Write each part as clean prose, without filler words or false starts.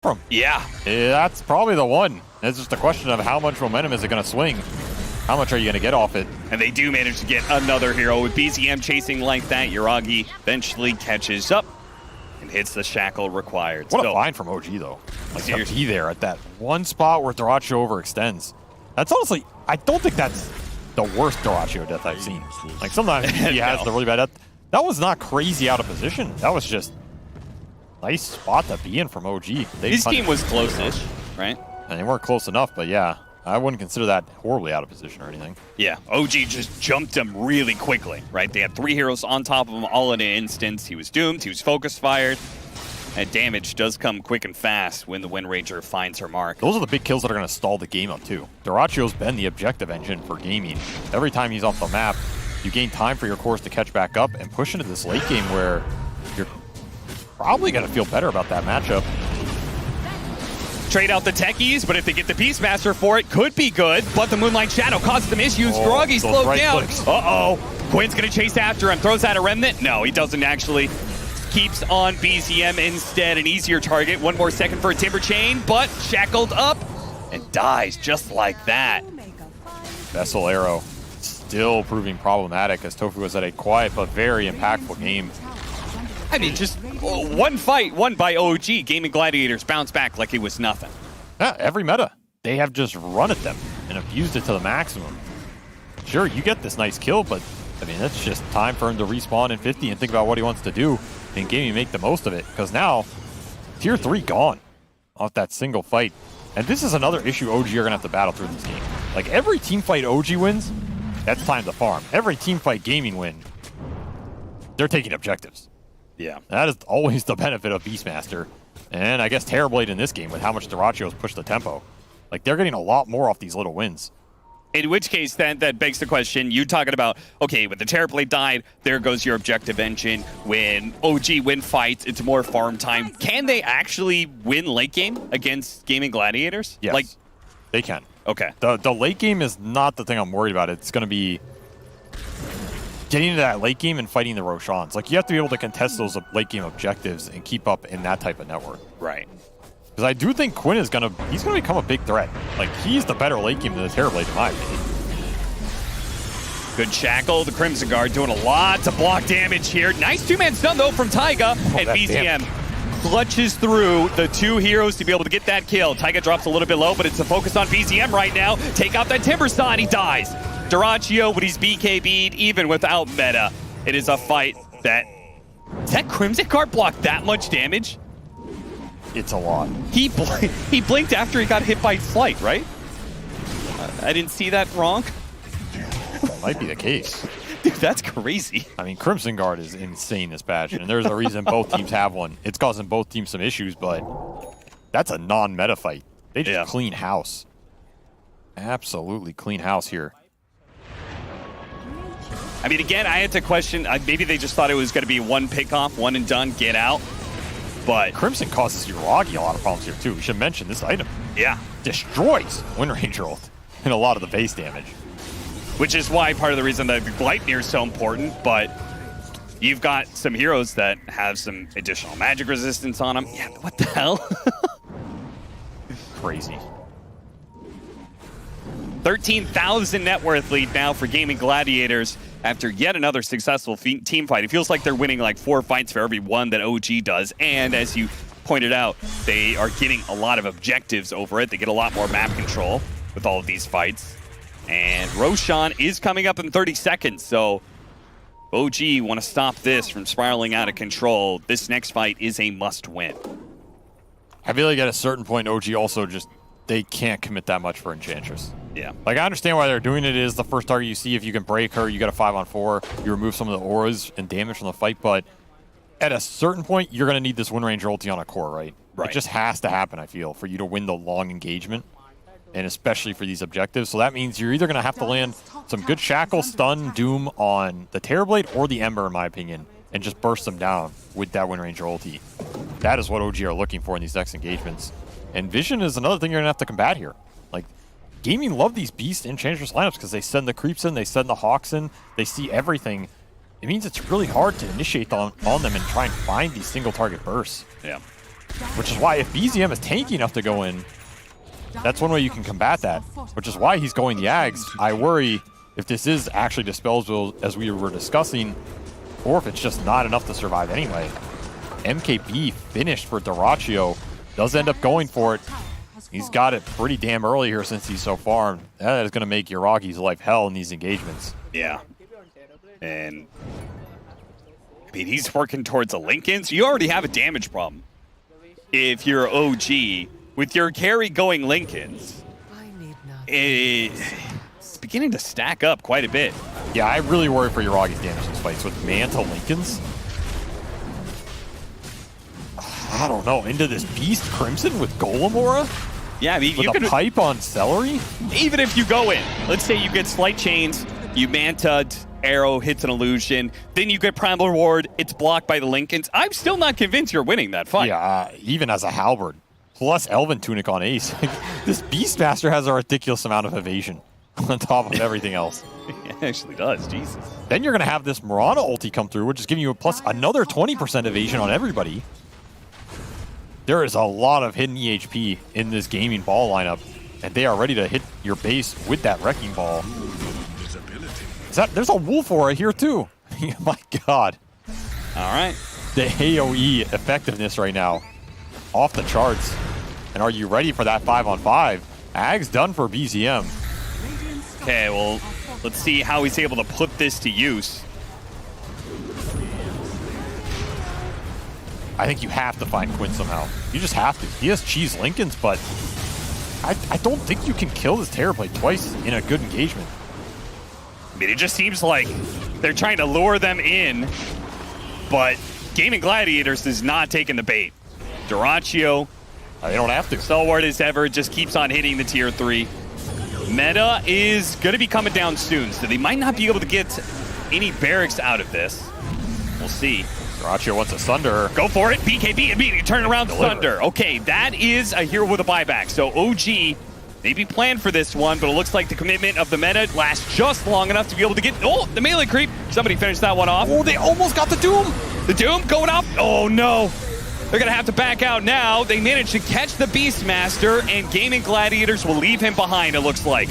from. Yeah. That's probably the one. It's just a question of how much momentum is it going to swing. How much are you going to get off it? And they do manage to get another hero with BZM chasing like that. Yuragi eventually catches up and hits the shackle required. What a find from OG, though. Like, to be there at that one spot where Dyrachyo overextends. That's honestly, I don't think that's the worst Dyrachyo death I've seen. Like, sometimes he has the really bad death. That was not crazy out of position. That was just nice spot to be in from OG. This game was close-ish, right? And they weren't close enough, but yeah. I wouldn't consider that horribly out of position or anything. Yeah, OG just jumped him really quickly, right? They had 3 heroes on top of him all in an instance. He was doomed, he was focus fired. And damage does come quick and fast when the Wind Ranger finds her mark. Those are the big kills that are going to stall the game up, too. Dyrachyo's been the objective engine for gaming. Every time he's off the map, you gain time for your cores to catch back up and push into this late game where you're probably going to feel better about that matchup. Trade out the techies, but if they get the Beastmaster for it, could be good. But the Moonlight Shadow causes them issues. Groggy slowed down. Uh-oh. Quinn's going to chase after him. Throws out a Remnant. No, he doesn't actually. Keeps on BZM instead. An easier target. 1 more second for a Timber Chain, but shackled up and dies just like that. Vessel Arrow still proving problematic as Tofu was at a quiet but very impactful game. I mean, just one fight won by OG. Gaming Gladiators bounced back like it was nothing. Yeah, every meta. They have just run at them and abused it to the maximum. Sure, you get this nice kill, but I mean, it's just time for him to respawn in 50 and think about what he wants to do and gaming make the most of it. Because now, tier 3 gone off that single fight. And this is another issue OG are going to have to battle through this game. Like, every team fight OG wins, that's time to farm. Every team fight gaming win, they're taking objectives. Yeah. That is always the benefit of Beastmaster. And I guess Terrorblade in this game with how much Dyrachyo's pushed the tempo. Like, they're getting a lot more off these little wins. In which case, then, that begs the question, you talking about, okay, when the Terrorblade died, there goes your objective engine. When OG win fights, it's more farm time. Can they actually win late game against Gaming Gladiators? Yes, like, they can. Okay. The late game is not the thing I'm worried about. It's going to be getting into that late game and fighting the Roshans. Like, you have to be able to contest those late game objectives and keep up in that type of network. Right. Because I do think Quinn is he's gonna become a big threat. Like, he's the better late game than the Terrorblade in my opinion. Good shackle. The Crimson Guard doing a lot to block damage here. Nice 2-man stun though from Taiga, and BZM clutches through the 2 heroes to be able to get that kill. Taiga drops a little bit low, but it's a focus on BZM right now. Take out that Timber Saw and he dies. Dyrachyo, when he's BKB'd, even without meta, it is a fight that... Does that Crimson Guard block that much damage? It's a lot. He blinked after he got hit by Flight, right? I didn't see that wrong. That might be the case. Dude, that's crazy. I mean, Crimson Guard is insane this patch, and there's a reason both teams have one. It's causing both teams some issues, but that's a non-meta fight. They just clean house. Absolutely clean house here. I mean, again, I had to question, maybe they just thought it was going to be one pick-off, one and done, get out. But Crimson causes Yuragi a lot of problems here, too. We should mention this item. Yeah. Destroys Wind Ranger ult and a lot of the base damage. Which is why part of the reason that the Gleipnir is so important, but you've got some heroes that have some additional magic resistance on them. Yeah, what the hell? Crazy. 13,000 net worth lead now for Gaming Gladiators after yet another successful team fight. It feels like they're winning like 4 fights for every one that OG does. And as you pointed out, they are getting a lot of objectives over it. They get a lot more map control with all of these fights. And Roshan is coming up in 30 seconds. So OG want to stop this from spiraling out of control. This next fight is a must win. I feel like at a certain point, OG also just, they can't commit that much for Enchantress. Yeah. Like, I understand why they're doing it. It is the first target you see. If you can break her, you got a 5-on-4. You remove some of the auras and damage from the fight. But at a certain point, you're going to need this Wind Ranger ulti on a core, right? It just has to happen, I feel, for you to win the long engagement. And especially for these objectives. So that means you're either going to have to land some good Shackle, Stun, Doom on the Terrorblade or the Ember, in my opinion, and just burst them down with that Wind Ranger ulti. That is what OG are looking for in these next engagements. And Vision is another thing you're going to have to combat here. Like, Gaming love these Beast and Enchantress lineups because they send the creeps in, they send the Hawks in, they see everything. It means it's really hard to initiate on them and try and find these single target bursts. Yeah. Which is why if BZM is tanky enough to go in, that's one way you can combat that. Which is why he's going the Ags. I worry if this is actually disposable, as we were discussing, or if it's just not enough to survive anyway. MKB finished for Dyrachyo. Does end up going for it. He's got it pretty damn early here since he's so farmed. That is going to make Yuragi's life hell in these engagements. Yeah. And I mean, he's working towards a Lincoln, so you already have a damage problem. If you're OG, with your carry going Lincolns, it's beginning to stack up quite a bit. Yeah, I really worry for Yuragi's damage in these fights. With Manta Lincolns, I don't know, into this Beast Crimson with Golem Aura? Yeah, I mean, with a pipe on Celery? Even if you go in, let's say you get Slight Chains, you Manta, Arrow hits an illusion, then you get Primal Reward, it's blocked by the Lincolns. I'm still not convinced you're winning that fight. Yeah, even as a Halberd, plus Elven Tunic on Ace. This Beastmaster has a ridiculous amount of evasion on top of everything else. It actually does, Jesus. Then you're going to have this Mirana ulti come through, which is giving you a plus another 20% evasion on everybody. There is a lot of hidden EHP in this gaming ball lineup, and they are ready to hit your base with that Wrecking Ball. There's a Wolf Aura here too. My God. All right. The AoE effectiveness right now, off the charts. And are you ready for that 5-on-5? Ag's done for BZM. Okay, well, let's see how he's able to put this to use. I think you have to find Quinn somehow. You just have to. He has cheese Lincolns, but I don't think you can kill this Terrorblade twice in a good engagement. I mean, it just seems like they're trying to lure them in, but Gaming Gladiators is not taking the bait. Dyrachyo, they don't have to. Stalwart as ever, just keeps on hitting the tier 3. Meta is going to be coming down soon, so they might not be able to get any barracks out of this. We'll see. Dyrachyo wants a Sunder. Go for it. BKB immediately turn around Thunder. Okay, that is a hero with a buyback. So OG maybe planned for this one, but it looks like the commitment of the meta lasts just long enough to be able to get... Oh, the melee creep. Somebody finished that one off. Oh, they almost got the Doom. The Doom going up. Oh, no. They're going to have to back out now. They managed to catch the Beastmaster, and Gaming Gladiators will leave him behind, it looks like.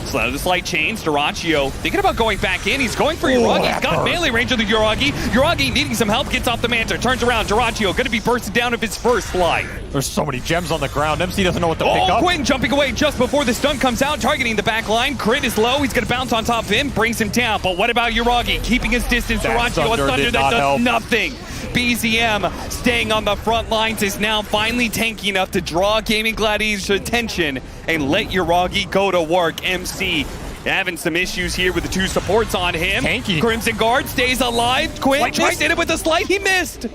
So the Slight Chains, Dyrachyo thinking about going back in. He's going for Yuragi. He's got melee range of the Yuragi. Yuragi needing some help, gets off the Manta, turns around. Dyrachyo going to be bursted down of his first slide. There's so many gems on the ground. MC doesn't know what to pick up. Quinn jumping away just before the stun comes out, targeting the back line. Crit is low. He's going to bounce on top of him, brings him down. But what about Yuragi? Keeping his distance. Dyrachyo, a Thunder that does nothing. BZM staying on the front lines is now finally tanky enough to draw Gaming Gladiator's attention and let Yuragi go to work. MC having some issues here with the two supports on him. Tanky. Crimson Guard stays alive. Quinn just hit it with a slight. He missed.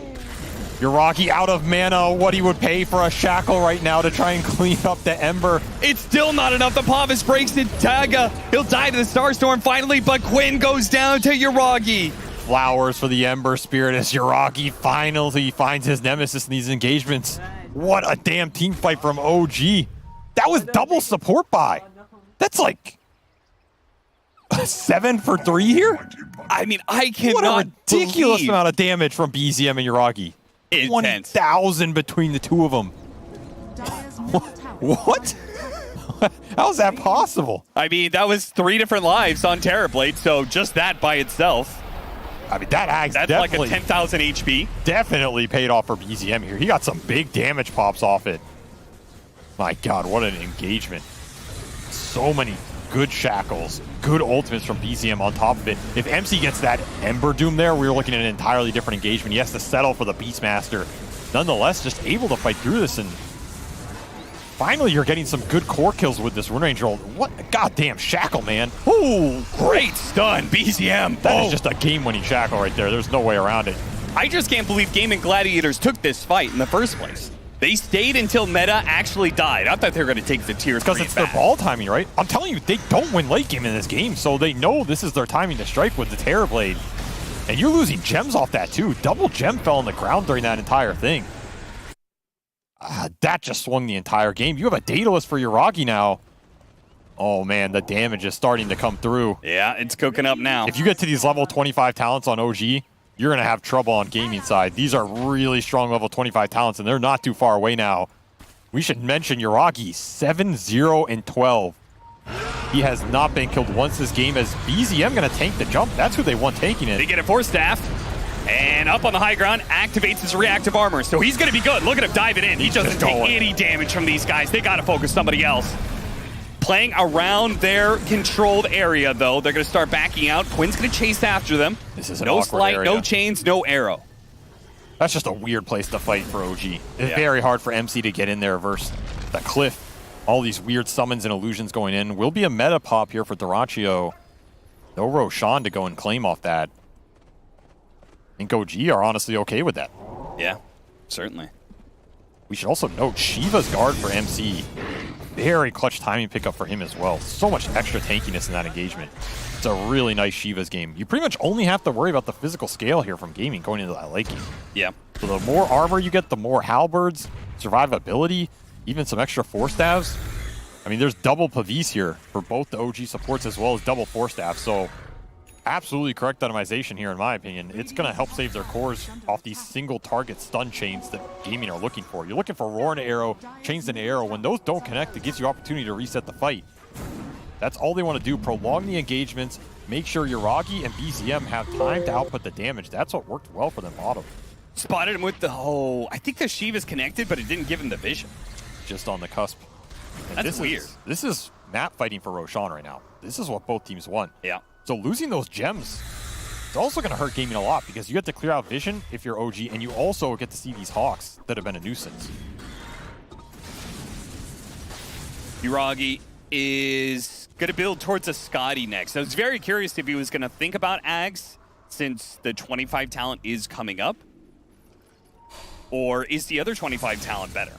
Yuragi out of mana. What he would pay for a Shackle right now to try and clean up the Ember. It's still not enough. The Pavis breaks the Taga. He'll die to the Starstorm finally, but Quinn goes down to Yuragi. Flowers for the Ember Spirit as Yuragi finally finds his nemesis in these engagements. What a damn team fight from OG. That was double support buy. That's like 7 for 3 here? I mean, I cannot What a ridiculous amount of damage from BZM and Yuragi. 1,000 between the two of them. What? How is that possible? I mean, that was 3 different lives on Terrorblade, so just that by itself. I mean, that's like a 10,000 HP. Definitely paid off for BZM here. He got some big damage pops off it. My God, what an engagement. So many good shackles, good ultimates from BZM on top of it. If MC gets that Ember Doom there, we're looking at an entirely different engagement. He has to settle for the Beastmaster. Nonetheless, just able to fight through this, and finally you're getting some good core kills with this run range roll. What a goddamn shackle, man. Ooh, great stun, BZM. That is just a game-winning shackle right there. There's no way around it. I just can't believe Gaming Gladiators took this fight in the first place. They stayed until meta actually died. I thought they were going to take the tier 3 because it's back. their ball timing, right? I'm telling you, they don't win late game in this game, so they know this is their timing to strike with the Terrorblade. And you're losing gems off that too. Double gem fell on the ground during that entire thing. That just swung the entire game. You have a Daedalus for Yuragi now. Oh man, the damage is starting to come through. Yeah, it's cooking up now. If you get to these level 25 talents on OG, you're going to have trouble on gaming side. These are really strong level 25 talents, and they're not too far away now. We should mention Yuragi, 7-0-12. He has not been killed once this game, as BZM going to tank the jump. That's who they want tanking it. They get it for Staff. And up on the high ground, activates his reactive armor. So he's going to be good. Look at him diving in. He doesn't take any damage from these guys. They got to focus somebody else. Playing around their controlled area, though. They're going to start backing out. Quinn's going to chase after them. This is an no awkward slight, area. no chains, no arrow. That's just a weird place to fight for OG. It's very hard for MC to get in there versus the cliff. All these weird summons and illusions going in. Will be a meta pop here for Dyrachyo. No Roshan to go and claim off that. I think OG are honestly okay with that. Yeah, certainly. We should also note Shiva's guard for MC. Very clutch timing pickup for him as well. So much extra tankiness in that engagement. It's a really nice Shiva's game. You pretty much only have to worry about the physical scale here from gaming going into that late game. Yeah. So the more armor you get, the more halberds, survivability, even some extra force staves. I mean, there's double Pavis here for both the OG supports as well as double force staff. So absolutely correct itemization here in my opinion. It's going to help save their cores off these single target stun chains that gaming are looking for. You're looking for roar and arrow, chains and arrow. When those don't connect, it gives you opportunity to reset the fight. That's all they want to do. Prolong the engagements, make sure Yuragi and BZM have time to output the damage. That's what worked well for them bottom. Spotted him with the whole... I think the Shiva's connected, but it didn't give him the vision. Just on the cusp. And That's weird. This is map fighting for Roshan right now. This is what both teams want. Yeah. So losing those gems, it's also going to hurt gaming a lot because you get to clear out vision if you're OG, and you also get to see these Hawks that have been a nuisance. Yuragi is going to build towards a Scotty next. I was very curious if he was going to think about Ags since the 25 talent is coming up. Or is the other 25 talent better?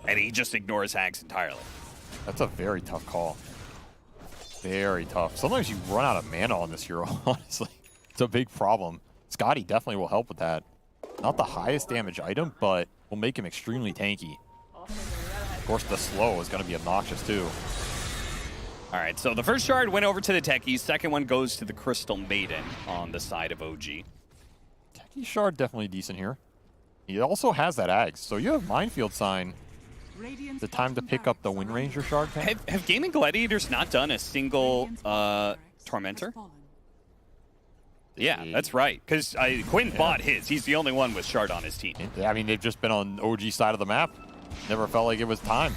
And he just ignores Ags entirely. That's a very tough call. Very tough. Sometimes you run out of mana on this hero, honestly. It's a big problem. Scotty definitely will help with that. Not the highest damage item, but will make him extremely tanky. Of course, the slow is going to be obnoxious, too. All right, so the first shard went over to the Techies. Second one goes to the Crystal Maiden on the side of OG. Techie shard definitely decent here. He also has that Ags, so you have Minefield Sign. The time to pick up the Wind Ranger shard. Have Gaming Gladiators not done a single Tormentor? Yeah, that's right. Because Quinn bought his. He's the only one with shard on his team. I mean, they've just been on OG side of the map. Never felt like it was time.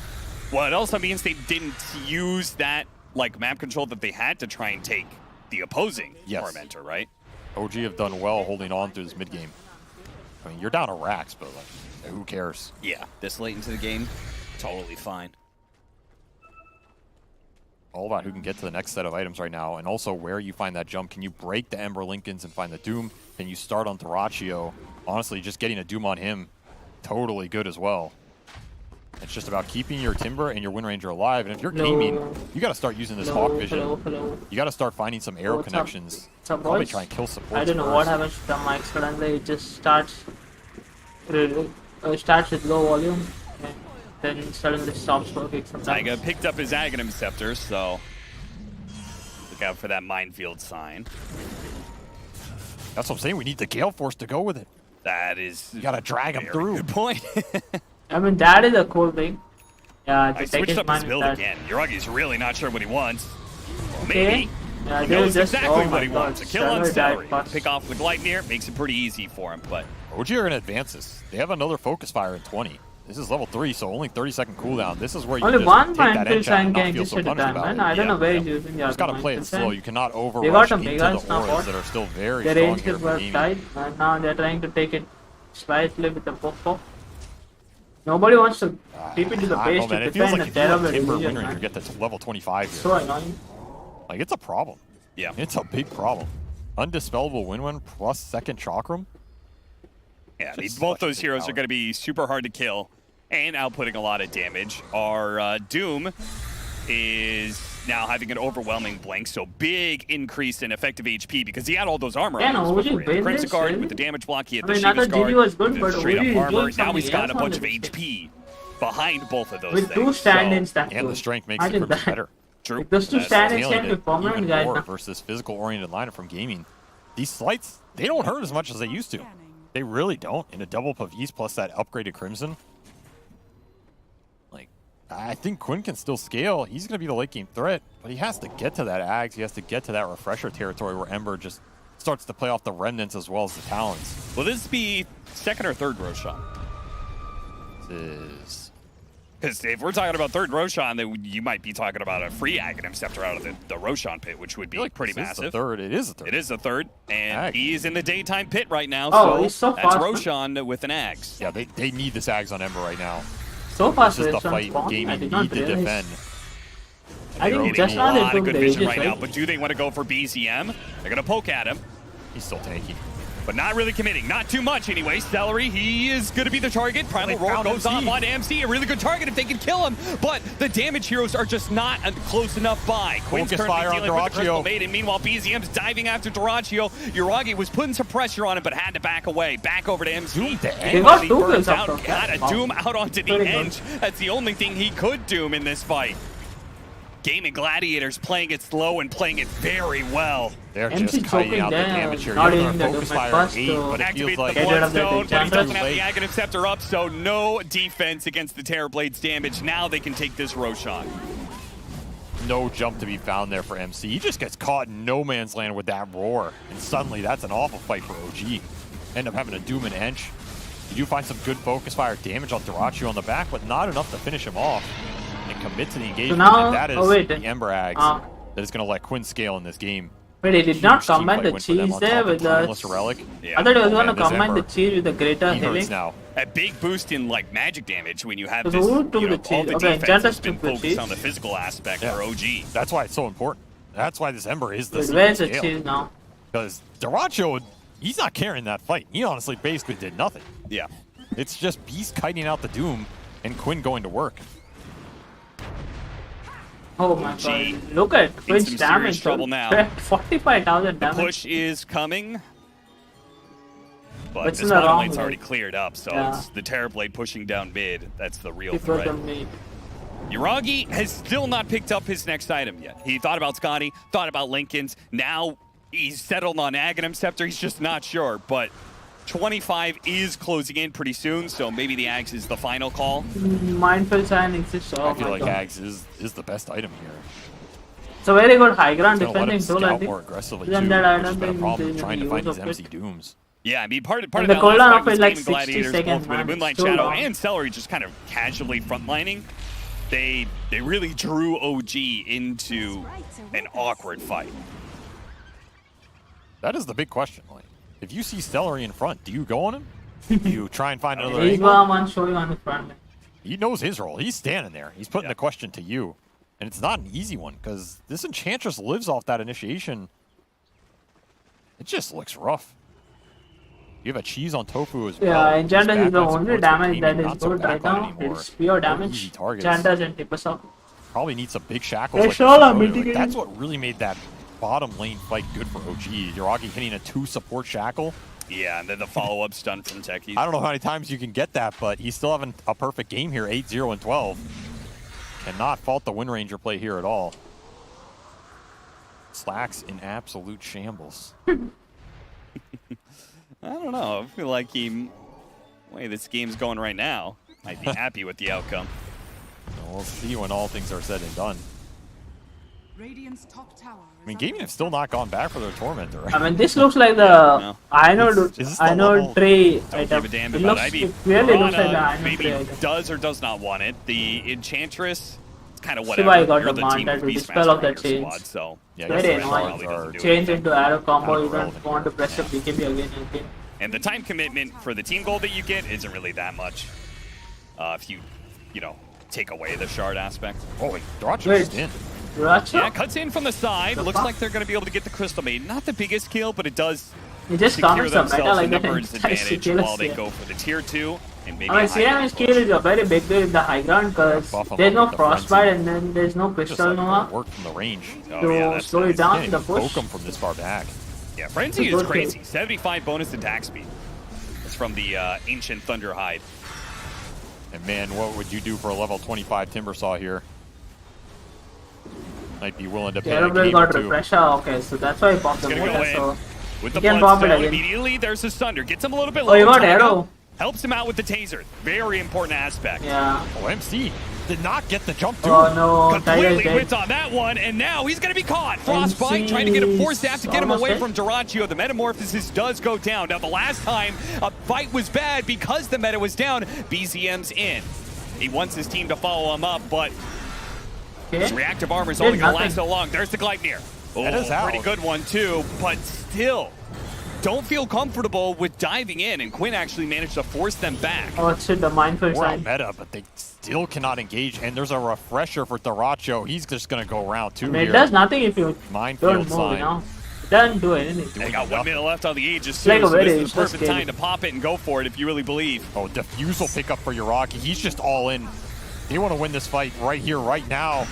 Well, it also means they didn't use that like map control that they had to try and take the opposing Tormentor, right? OG have done well holding on through this mid game. I mean, you're down to racks, but like, who cares? Yeah, this late into the game, totally fine. All about who can get to the next set of items right now, and also where you find that jump. Can you break the Ember Lincolns and find the Doom? Can you start on Dyrachyo? Honestly, just getting a Doom on him, totally good as well. It's just about keeping your Timber and your Wind Ranger alive, and if you're gaming, you got to start using this Hawk Vision. You got to start finding some arrow connections. Probably try and kill supports. I don't know first. what happens to the mic. Suddenly it just starts with low volume, and then suddenly stops working sometimes. Taiga picked up his Aghanim Scepter, so look out for that Minefield Sign. That's what I'm saying. We need the Gale Force to go with it. That is... You got to drag him through. Good point. I mean, that is a cool thing. Yeah, I switched up his build again. Yuragi's really not sure what he wants. Okay. Maybe. Yeah, He knows just, exactly oh what he my God, wants. A kill on Celery. fast. Pick off the Gleipnir makes it pretty easy for him, but... OG are going to advance this. They have another Focus Fire at 20. This is level 3, so only 30-second cooldown. This is where you Only just one take that Minefield enchant Sign and not can feel exist so at a punished time, about man. it. I don't know where he's You using the just other got to play it Minefield slow. Sign. You cannot They got overrush some into big the guns now, auras that are still very Their strong range here is for well gaming. tight, and now they're trying to take it slightly with the poke. Nobody wants to keep it to the I don't base know, man. to It feels defend like a if you let terrible Timber illusion, Wind Ranger man. get to level 25 here, So annoying. like, it's a problem. Yeah. It's a big problem. Undispellable Win-Win plus second Chakram. Yeah, Just both such a those big heroes power. are going to be super hard to kill and outputting a lot of damage. Our Doom is now having an overwhelming blank, so big increase in effective HP because he had all those armor Yeah, items no, before. OG He had the been Crimson this, Guard really? with the damage block, he had I the mean, not Shiva's that Guard GD was with good, the but straight OG up is armor. doing Now he's something got a else bunch on of the HP behind both of those With things. two stand-ins, that And too. the strength makes the Imagine Crimson that. better. True. Those two That's stand-ins Tailing can be it permanent, even guys. more Now. versus physical-oriented lineup from gaming. These slights, they don't hurt as much as they used to. They really don't. In a double Pavise plus that upgraded Crimson, like, I think Quinn can still scale. He's going to be the late game threat, but he has to get to that Ags. He has to get to that refresher territory where Ember just starts to play off the remnants as well as the talents. Will this be second or third Roshan? This is... Because if we're talking about third Roshan, then you might be talking about a free Aghanim Scepter out of the Roshan pit, which would be like pretty this is massive. the third. It is the third. It is the third, and Ag. he's in the daytime pit right now, Oh, he's so that's fast. Roshan with an Axe. Yeah, they need this Ags on Ember right now. So fast This is the Roshan fight spawn. game I you did not need to realize. defend. I They're think getting just a now they lot of took good the vision ages, right now, right? but do they want to go for BZM? They're going to poke at him, He's still tanky. but not really committing. Not too much anyway. Celery, he is going to be the target. Primal They Roar found goes MC. off on MC. A really good target if they can kill him, but the damage heroes are just not close enough by. Quinn's Focus currently fire on dealing with the Crystal Duraccio. Maiden. Meanwhile, BZM's diving after Duraccio. Uragi was putting some pressure on him, but had to back away. Back over to MC. Doom to They end. got He two burns kills out. after Got that. a Doom out onto the Very good. edge. That's the only thing he could Doom in this fight. Gaming Gladiators playing it slow and playing it very well. They're MC just kiting choking out the down, damage here. not Even even though the focus Doom at fire first, 8, so- but it Activates feels the like Get rid of the Bloodstone, but he Enchantress. doesn't have the Aghanim Scepter up, so no defense against the Terrorblade's damage. Now they can take this Roshan. no jump to be found there for MC. He just gets caught in no man's land with that roar, and suddenly that's an awful fight for OG. End up having a Doom and Ench. You do find some good focus fire damage on Duraccio on the back, but not enough to finish him off and commit to the engagement. now- And that is oh, wait. the Ember Ags that is going to let Quinn scale in this game. But he did not Huge team combine fight the win for them cheese on there top of with the... Timeless Relic. Yeah. I thought he was Oh, going to man, this combine the Ember. cheese with the greater He hurts healing. now. A big boost in like magic damage when you have So this. who took You know, the all cheese? the Okay, defense has Enchantress been took the focused cheese. on the physical aspect Yeah. for OG. That's why it's so important. That's why this Ember is the Wait, where's the scale. cheese now? Because Duraccio, he's not carrying that fight. He honestly basically did nothing. Yeah. It's just Beast kiting out the Doom and Quinn going to work. Oh my Gee. god. Look at Quinn's some serious damage. trouble now. 45,000 damage. Push is coming. But What's this in the bottom wrong lane's with already it? cleared up, so Yeah. it's the Terrorblade pushing down mid. That's the real Before threat. the meat. Uragi has still not picked up his next item yet. He thought about Scotty, thought about Lincoln's. Now he's settled on Aghanim Scepter. He's just not sure, but 25 is closing in pretty soon, so maybe the Axe is the final call. Mindful sign exists. Oh I feel my like god. Ags is the best item here. It's a very good high ground He's gonna let him defending tool, I scout think. more aggressively Then too, that I which has don't been a think problem there's trying any to find use these of MC it. Dooms. Yeah, I mean, part of And that the last cooldown fight of was it, like, Gaming 60 Gladiators, seconds, both with man. Moonlight It's too Shadow long. and Celery just kind of casually frontlining. They really drew OG into an awkward fight. That is the big question. Like, if you see Stellary in front, do you go on him? Do you try and find another He's angle? the one showing on the front. He knows his role. He's standing there. He's putting the question to you. And it's not an easy one, because this Enchantress lives off that initiation. It just looks rough. You have a cheese on Tofu as well. Yeah, Enchantress is the His backline only support's damage gaming, that is not so good right backline now. anymore. It's pure Or damage. easy targets. Enchantress and Tipasa. Probably need some big shackles. They like sure are this. mitigating. That's what really made that bottom lane fight good for OG. Uragi hitting a 2 support shackle. Yeah, and then the follow-up stun from Techies. I don't know how many times you can get that, but he's still having a perfect game here, 8-0 and 12. Cannot fault the Wind Ranger play here at all. Slacks in absolute shambles. I don't know. I feel like the way this game's going right now, might be happy with the outcome. We'll see when all things are said and done. Radiant's top tower I mean, Gaming have still not gone back for their Tormentor, right? I mean, this looks like the No. I know Is this the I know level? Trey Don't item. give a damn It about looks it. it really looks like the Piranha I know maybe Trey item. does or does not want it. The Enchantress, it's kind of See whatever. why I got You're the the team Manta of to dispel Beastmaster of that on your change. squad, so Yeah, I Very guess the annoying. Rangers are Change into arrow combo, you irrelevant don't want to press the BKB again and again. and the time commitment for the team goal that you get isn't really that much. If you take away the shard aspect. Oh, wait, Dodge Wait. just in. Racha? Yeah, cuts in from the side. The Looks fuck? like they're going to be able to get the Crystal Maiden. Not the biggest kill, but it does He just secure comments the meta themselves a like that and numbers tries to advantage kill while us they here. go for the tier 2 and maybe I mean, a high CM ground skill push. is a very big deal in the high ground because Buffalo there's no with the frostbite frenzy. and then there's no Just crystal like Nova work from the range. Oh, to yeah, that's slow nice. it down Can't the even push. poke him from this far back. Yeah, Frenzy It's a is good crazy. kill. 75 bonus attack speed. It's from the Ancient Thunderhide. And man, what would you do for a level 25 Timbersaw here? Might be willing to pay a Terrorblade game or got two. refresher, okay, so that's why he popped the It's gonna motor, go in. so with the You can pop it Bloodstone. again. Immediately, there's a Sunder. Gets him a little bit low. Oh, you got Taiga arrow. helps him out with the taser. Very important aspect. Yeah. Oh, MC did not get the jump too. Oh no, Tiger Completely is dead. wins on that one, and now he's going to be caught. Frostbite trying to get a force staff to get him almost away dead. from Duraccio. The metamorphosis does go down. Now, the last time a fight was bad because the meta was down, BZM's in. He wants his team to follow him up, but his reactive armor is only going to last so long. There's the Gleipnir. That is out. Pretty good one, too, but still don't feel comfortable with diving in, and Quinn actually managed to force them back. Oh, it's the mindful We're on side. meta, but they still cannot engage. And there's a refresher for Duraccio. He's just going to go round 2 I mean, here. it does nothing if you Minefield don't move, sign. you know? It doesn't do anything. They got 1 minute left on the Aegis, like too, a so very this is the useless perfect game. time to pop it and go for it if you really believe. Oh, defusal pickup for Yuragi. He's just all in. They want to win this fight right here, right now.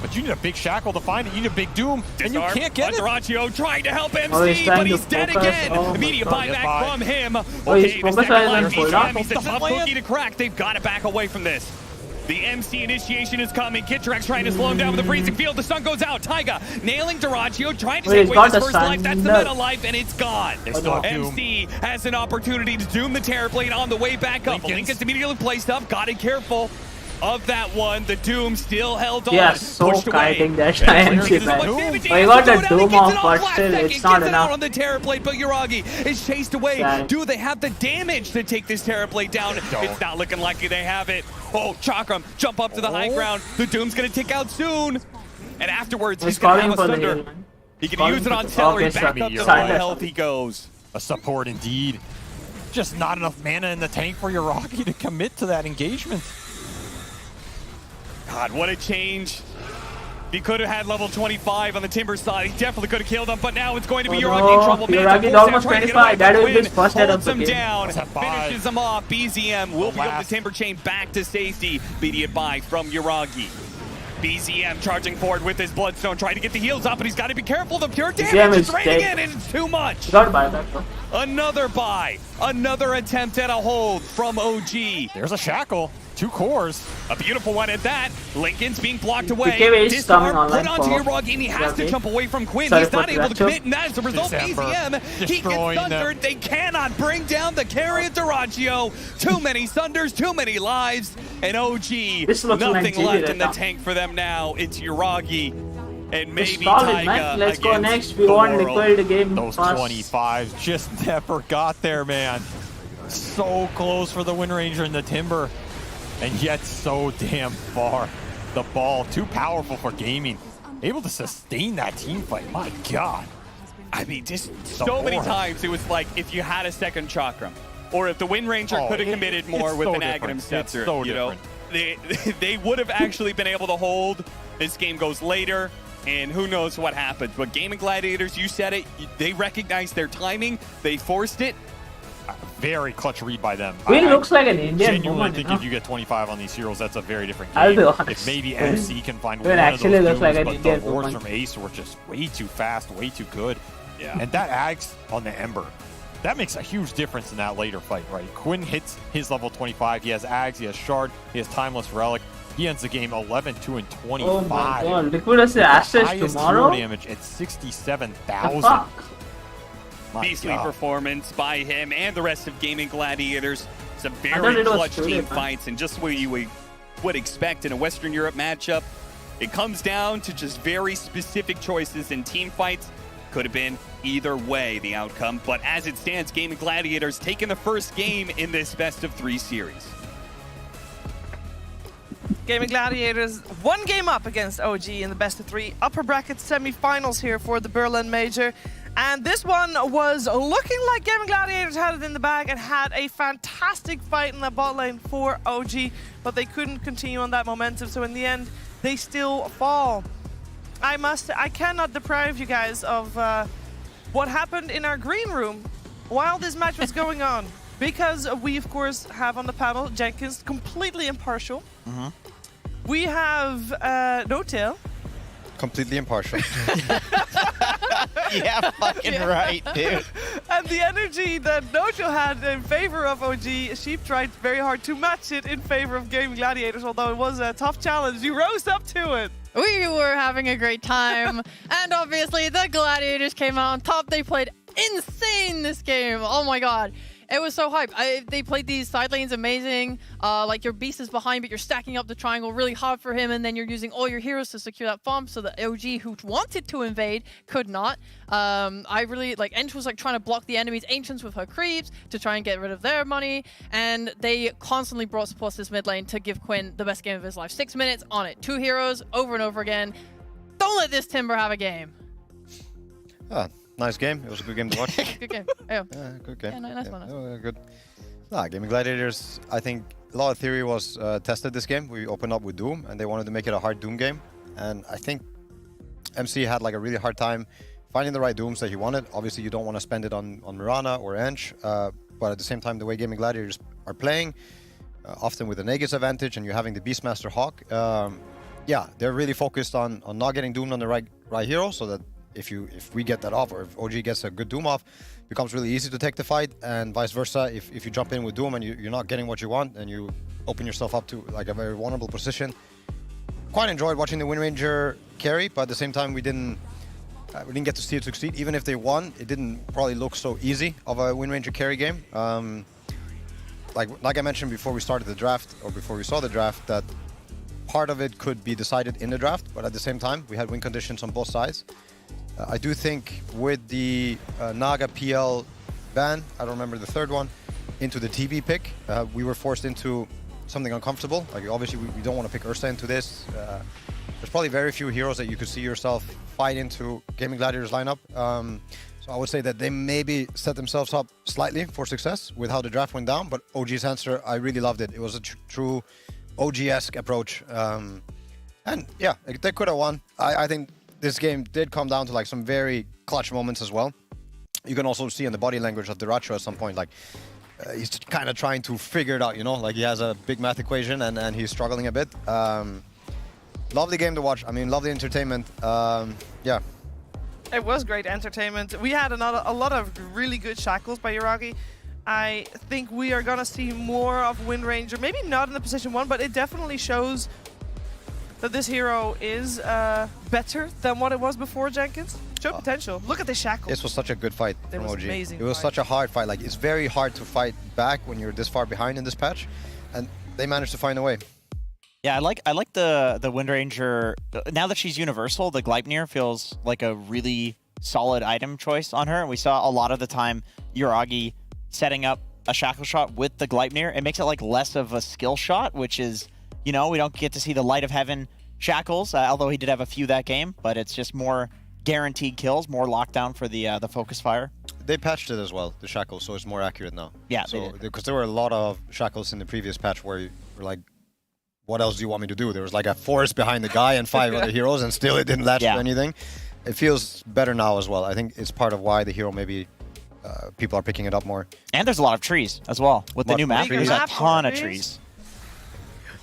But you need a big shackle to find it. You need a big doom, and you Disarm can't get it. Duraccio trying to help MC, Oh, he's trying but to he's dead focus. again. Oh my Immediate God. buyback Bye. from him. Oh, he's Okay, the focused second on line him for BZM, that. he's a tough Land. cookie to crack. They've got to back away from this. The MC initiation is coming. Kitrex trying to slow him down with the freezing field. The sun goes out. Taiga nailing Duraccio, trying to Wait, take he's away got his the first life. That's the sun. meta life, and it's gone. They still have doom. MC has an opportunity to doom the Terrorblade on the way back up. Lincoln's. Lincoln's immediately placed up. Got it careful of that one. The doom still held on. Yeah, so pushed away. kiting that And IMC there's back. so much damage. Oh, you got Down, the he doom gets it off, but last still, second, it's not gets it enough. out on the Terrorblade, but Yuragi is chased away. Sad. Do they have the damage to take this Terrorblade down? Don't. It's not looking like they have it. Oh, Chakram, jump up to the high ground. The doom's gonna tick out soon. And afterwards, he's He's gonna calling have a for the Thunder. heal, man. He can calling use it for on the- Celery. okay, Back so- up to full Silence. health he goes. A support indeed. Just not enough mana in the tank for Yuragi to commit to that engagement. God, what a change. He could have had level 25 on the Timber side. He definitely could have killed him, but now it's going to be Oh, Yuragi no. in trouble. Yuragi's Man's almost trying to get 25. away That from will be his Quinn. first head of Holds the him game. down, That's a five. finishes him off. BZM will pick up the last. Timber chain back to safety. Immediate buy from Yuragi. BZM charging forward with his Bloodstone, trying to get the heals up, but he's got to be careful. The pure BZM damage is is raining dead. in, and it's too much. You got buyback, bro. Another buy. Another attempt at a hold from OG. There's a shackle. 2 cores. A beautiful one at that. Lincoln's being blocked away. PKW is Disarm, coming online put onto for Yuragi, and he has to Yuragi. jump away from Quinn. Sorry He's not for able to Duraccio. commit, and as a result, December BZM, he gets destroying them. thundered. They cannot bring down the carry of Duraccio. Too many thunders, too many lives, and OG, This looks like nothing GG left right in the now. tank for them now. It's Yuragi, and It's maybe solid, Taiga man. Let's go against next. We the want world. liquid the game Those fast. 25s just never got there, man. So close for the Wind Ranger and the Timber, and yet so damn far. The ball, too powerful for gaming. Able to sustain that team fight, my God. I mean, just so many horror. times it was like if you had a second Chakram, or if the Wind Ranger Oh, could have committed more it's with so an different. Aghanim It's Scepter. so you know, they would have actually been able to hold. This game goes later, and who knows what happens. But Gaming Gladiators, you said it, they recognized their timing, they forced it. Very clutch read by them. Queen I looks like an Indian genuinely woman, think you know? if you get 25 on these heroes, that's a very different I'll game. be honest. If maybe MC can find Queen one of actually those looks like dudes, an but the Indian hordes woman. from Ace were just way too fast, way too good. Yeah. And that Ags on the Ember, that makes a huge difference in that later fight, right? Quinn hits his level 25. He has Ags, he has Shard, he has Timeless Relic. He ends the game 11, 2, and 25. Oh my god, Liquid has the Ashes Highest tomorrow? hero damage at The 67,000. fuck? My Beastly God. performance by him and the rest of Gaming Gladiators. Some thought very it was clutch too team late, man. fights, and just what you would expect in a Western Europe matchup. It comes down to just very specific choices in team fights. Could have been either way, the outcome. But as it stands, Gaming Gladiators taking the first game in this best-of-3 series. Gaming Gladiators, 1 game up against OG in the best of 3 upper bracket semi-finals here for the Berlin Major. And this one was looking like Gaming Gladiators had it in the bag and had a fantastic fight in the bot lane for OG, but they couldn't continue on that momentum, so in the end, they still fall. I cannot deprive you guys of what happened in our green room while this match was going on, because we, of course, have on the panel Jenkins, completely impartial. We have No Tail. Completely impartial. Yeah, fucking right, dude. And the energy that Nojo had in favor of OG, Sheep tried very hard to match it in favor of Gaming Gladiators, although it was a tough challenge. You rose up to it. We were having a great time, and obviously the Gladiators came out on top. They played insane this game. Oh my god. It was so hype. They played these side lanes amazing. Like your beast is behind, but you're stacking up the triangle really hard for him, and then you're using all your heroes to secure that farm. So the OG who wanted to invade could not. I really like Ench was like trying to block the enemy's ancients with her creeps to try and get rid of their money, and they constantly brought supports this mid lane to give Quinn the best game of his life. 6 minutes on it, 2 heroes over and over again. Don't let this Timber have a game. Nice game. It was a good game to watch. Good game. Yeah. Good game. Yeah, nice one. Good. Gaming Gladiators, I think a lot of theory was tested this game. We opened up with Doom, and they wanted to make it a hard Doom game. And I think MC had like a really hard time finding the right Dooms that he wanted. Obviously, you don't want to spend it on Mirana or Ench, but at the same time, the way Gaming Gladiators are playing, often with an Aegis advantage, and you're having the Beastmaster Hawk, yeah, they're really focused on not getting doomed on the right hero, so that if we get that off, or if OG gets a good Doom off, it becomes really easy to take the fight, and vice versa. If you jump in with Doom and you're not getting what you want, and you open yourself up to like a very vulnerable position. Quite enjoyed watching the Wind Ranger carry, but at the same time we didn't get to see it succeed. Even if they won, it didn't probably look so easy of a Wind Ranger carry game. Like I mentioned before we started the draft, or before we saw the draft, that part of it could be decided in the draft, but at the same time we had win conditions on both sides. I do think with the Naga PL ban, I don't remember the third one, into the TB pick, we were forced into something uncomfortable. Like obviously we don't want to pick Ursa into this. There's probably very few heroes that you could see yourself fight into Gaming Gladiators lineup. So I would say that they maybe set themselves up slightly for success with how the draft went down, but OG's answer, I really loved it. It was a true OG-esque approach. And yeah, they could have won. I think this game did come down to like some very clutch moments as well. You can also see in the body language of Diracho at some point, like he's kind of trying to figure it out, you know, like he has a big math equation and he's struggling a bit. Lovely game to watch. I mean, lovely entertainment. Yeah. It was great entertainment. We had a lot of really good shackles by Yuragi. I think we are going to see more of Wind Ranger. Maybe not in the position 1, but it definitely shows that this hero is better than what it was before, Jenkins. Showed potential. Look at the shackles. This was such a good fight from OG. Amazing it was such a hard fight. Like, it's very hard to fight back when you're this far behind in this patch, and they managed to find a way. Yeah, I like the Wind Ranger. Now that she's universal, the Gleipnir feels like a really solid item choice on her. And we saw a lot of the time Yuragi setting up a shackle shot with the Gleipnir. It makes it like less of a skill shot, which is, you know, we don't get to see the Light of Heaven shackles, although he did have a few that game, but it's just more guaranteed kills, more lockdown for the focus fire. They patched it as well, the shackles, so it's more accurate now. Yeah, so because there were a lot of shackles in the previous patch where you were like, what else do you want me to do? There was like a forest behind the guy and 5 other heroes, and still it didn't latch to anything. It feels better now as well. I think it's part of why the hero maybe people are picking it up more. And there's a lot of trees as well. With the new map, there's a ton of trees.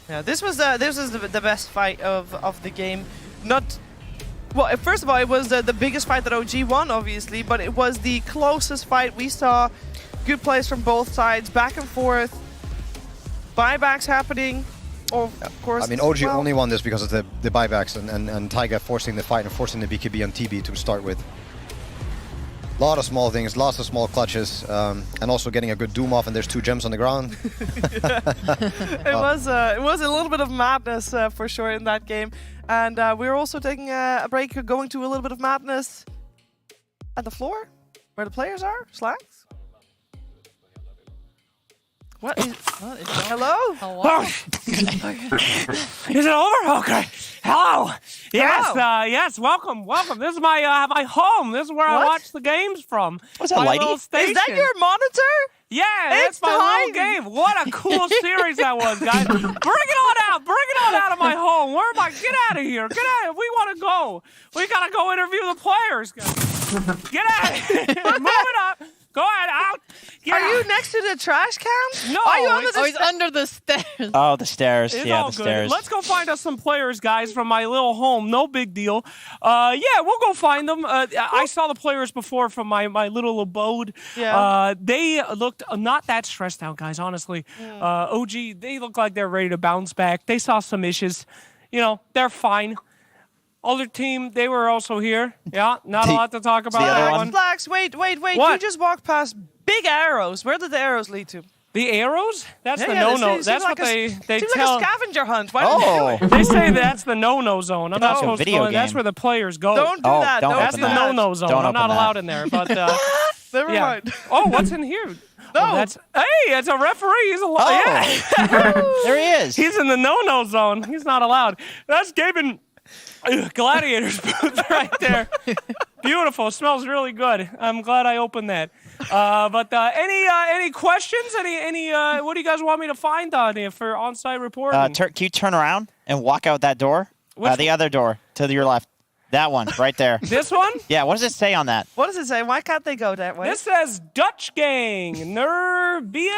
Yeah, this was the best fight of the game. Well, first of all, it was the biggest fight that OG won, obviously, but it was the closest fight. We saw good plays from both sides, back and forth, buybacks happening. Of course. I mean, OG only won this because of the buybacks and Taiga forcing the fight and forcing the BKB on TB to start with. A lot of small things, lots of small clutches, and also getting a good Doom off, and there's 2 gems on the ground. It was a little bit of madness for sure in that game. And we're also taking a break, going to a little bit of madness at the floor, where the players are. Slacks? What is hello? Oh. Is it over? Okay. Hello. Yes. Yes. Welcome. Welcome. This is my my home. This is where I watch the games from. What's that, lady? Is that your monitor? Yeah, that's my little game. What a cool series that was, guys. Bring it on out. Bring it on out of my home. Where am I? Get out of here. Get out. We want to go. We got to go interview the players, guys. Get out of here. Move it up. Go ahead, out. Are you next to the trash can? No. Are you under he's under the stairs. Oh, the stairs. It's yeah, all the good. stairs. Let's go find us some players, guys, from my little home. No big deal. Yeah, we'll go find them. I saw the players before from my little abode. Yeah. They looked not that stressed out, guys, honestly. OG, they look like they're ready to bounce back. They saw some issues. You know, they're fine. Other team, they were also here. Yeah, not a lot to talk about. the other that one? one. Flax, wait. What? You just walked past big arrows. Where did the arrows lead to? The arrows? That's the Yeah, no-no. this That's seems what like they seems tell. like a scavenger hunt. Why didn't you do Oh, it? They say that's the no-no zone. I'm not Like a supposed to video go in. That's game. where the players go. Don't do Oh, that. don't That's do the open that. no-no zone. Don't I'm open not that. allowed in there. But Never yeah. mind. Oh, what's in here? No. Oh, that's it's a referee. He's allowed. Oh. Yeah. there he is. He's in the no-no zone. He's not allowed. That's Gaben Gladiator's booth right there. Beautiful. Smells really good. I'm glad I opened that. But any questions? Any what do you guys want me to find on here for on-site reporting? Can you turn around and walk out that door? Which The other door to your left. That one, right there. This one? Yeah, what does it say on that? What does it say? Why can't they go that way? This says Dutch Gang, Nerbian.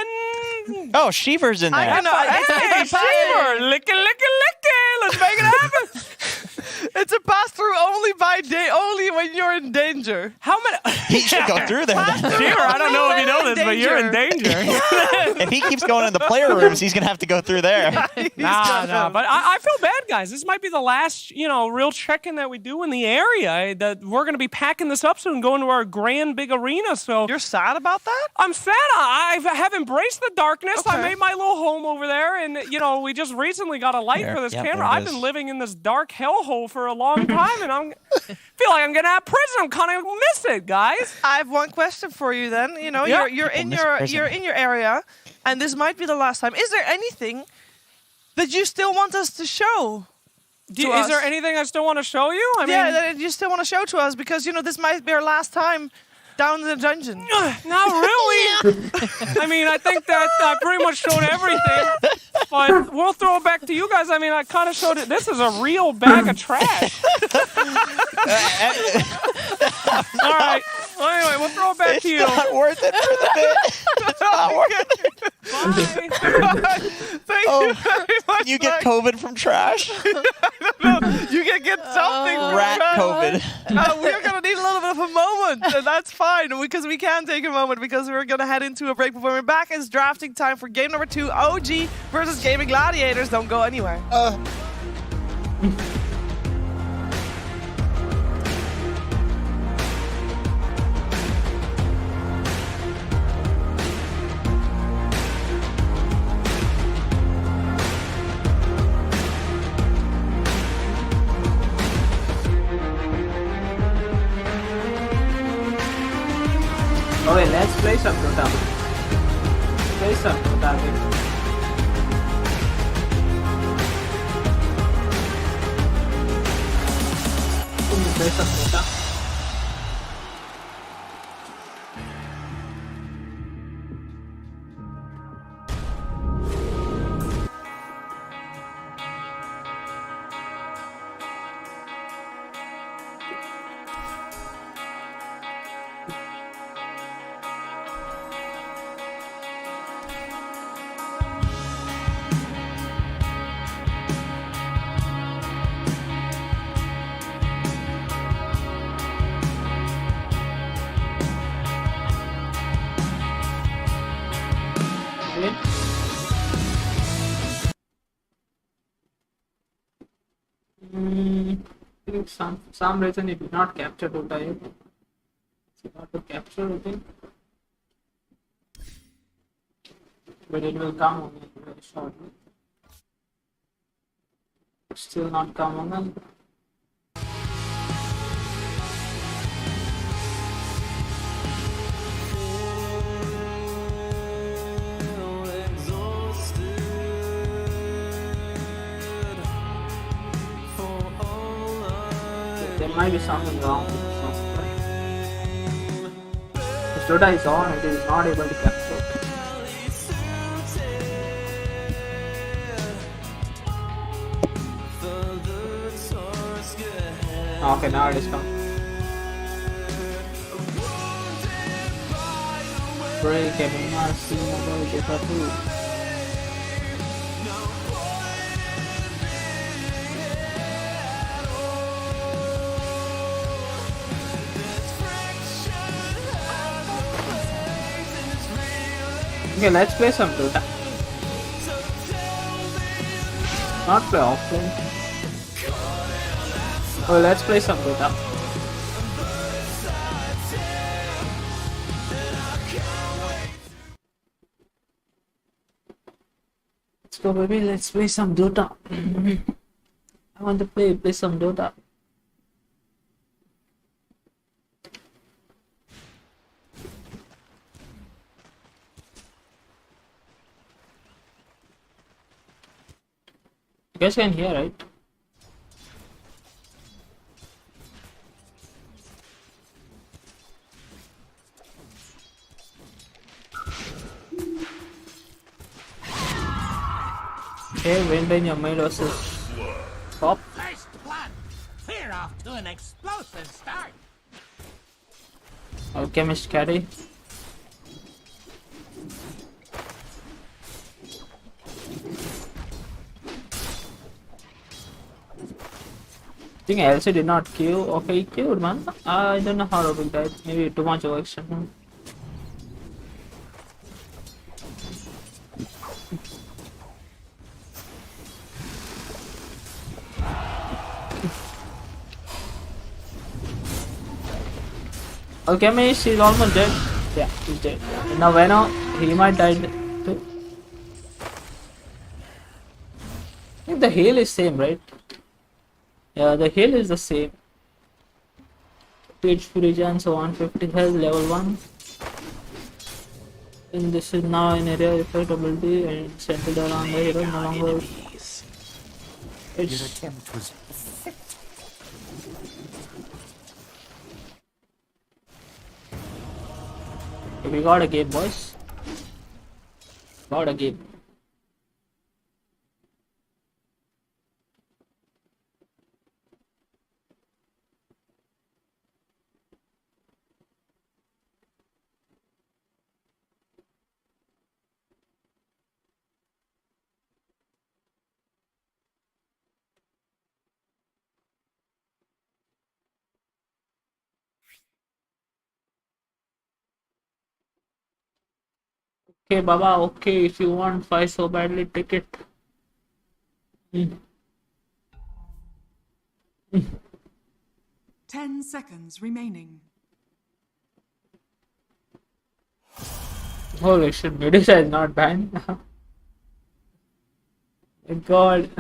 Oh, Sheever's in there. I know. Hey, Sheever, licky, licky, licky. Let's make it happen. It's a pass-through only when you're in danger. How many? He should go through there. then. Sheever, I don't know if you know this, but you're in danger. If he keeps going in the player rooms, he's going to have to go through there. Nah. But I feel bad, guys. This might be the last, real check-in that we do in the area. That we're going to be packing this up soon, going to our grand big arena. So You're sad about that? I'm sad. I have embraced the darkness. I Okay. made my little home over there, and we just recently got a light There. for this Yep, camera. there it I've been is. living in this dark hellhole for a long time, and I feel like I'm getting out of prison. I'm kind of miss it, guys. I have one question for you then. Yeah. You're in miss your prison. you're in your area, and this might be the last time. Is there anything that you still want us to show? Is there anything I still want to show you? I Yeah, mean, that you still want to show to us because this might be our last time down in the dungeon. not really. I mean, I think that I pretty much showed everything. But we'll throw it back to you guys. I mean, I kind of showed it. This is a real bag of trash. All right. Well, anyway, we'll throw it back to you. Not worth it for the bit. It's not worth it. Bye. Thank you very much. You get Mike. COVID from trash. You can get something. from Rat that. COVID. We're gonna need a little bit of a moment, and that's fine because we can take a moment because we're gonna head into a break. Before we're back, it's drafting time for game number 2, OG versus Gaming Gladiators. Don't go anywhere. Okay, let's play some Dota. Play some Dota. Play some Dota. Okay. I think some reason it did not capture Dota yet. It's not to capture, I think. But it will come on very shortly. Still not come on. There might be something wrong with the software. If Dota is on, it is not able to capture. Okay, now it is coming. Break MMRC mobile data too. Okay, let's play some Dota. Not play offline. Oh, let's play some dota. Let's go, baby. Let's play some dota. I want to play some dota. You guys can hear, right? Okay, when your main versus top. First blood. We're off to an explosive start. Alchemist carry. I think LC did not kill. Okay, he killed, man. I don't know how Rubik died. Maybe too much overextension. Alchemist is almost dead. Yeah, he's dead. Now Veno, he might die too. I think the heal is same, right? Yeah, the heal is the same. HP regen, so 150 health, level 1. And this is now an area effect ability and centered around the hero, no longer. It's attempt was we got a game, boys. Got a game. Okay, Baba, okay, if you want fight so badly, take it. 10 seconds remaining. Holy shit, Medusa is not banned. My god.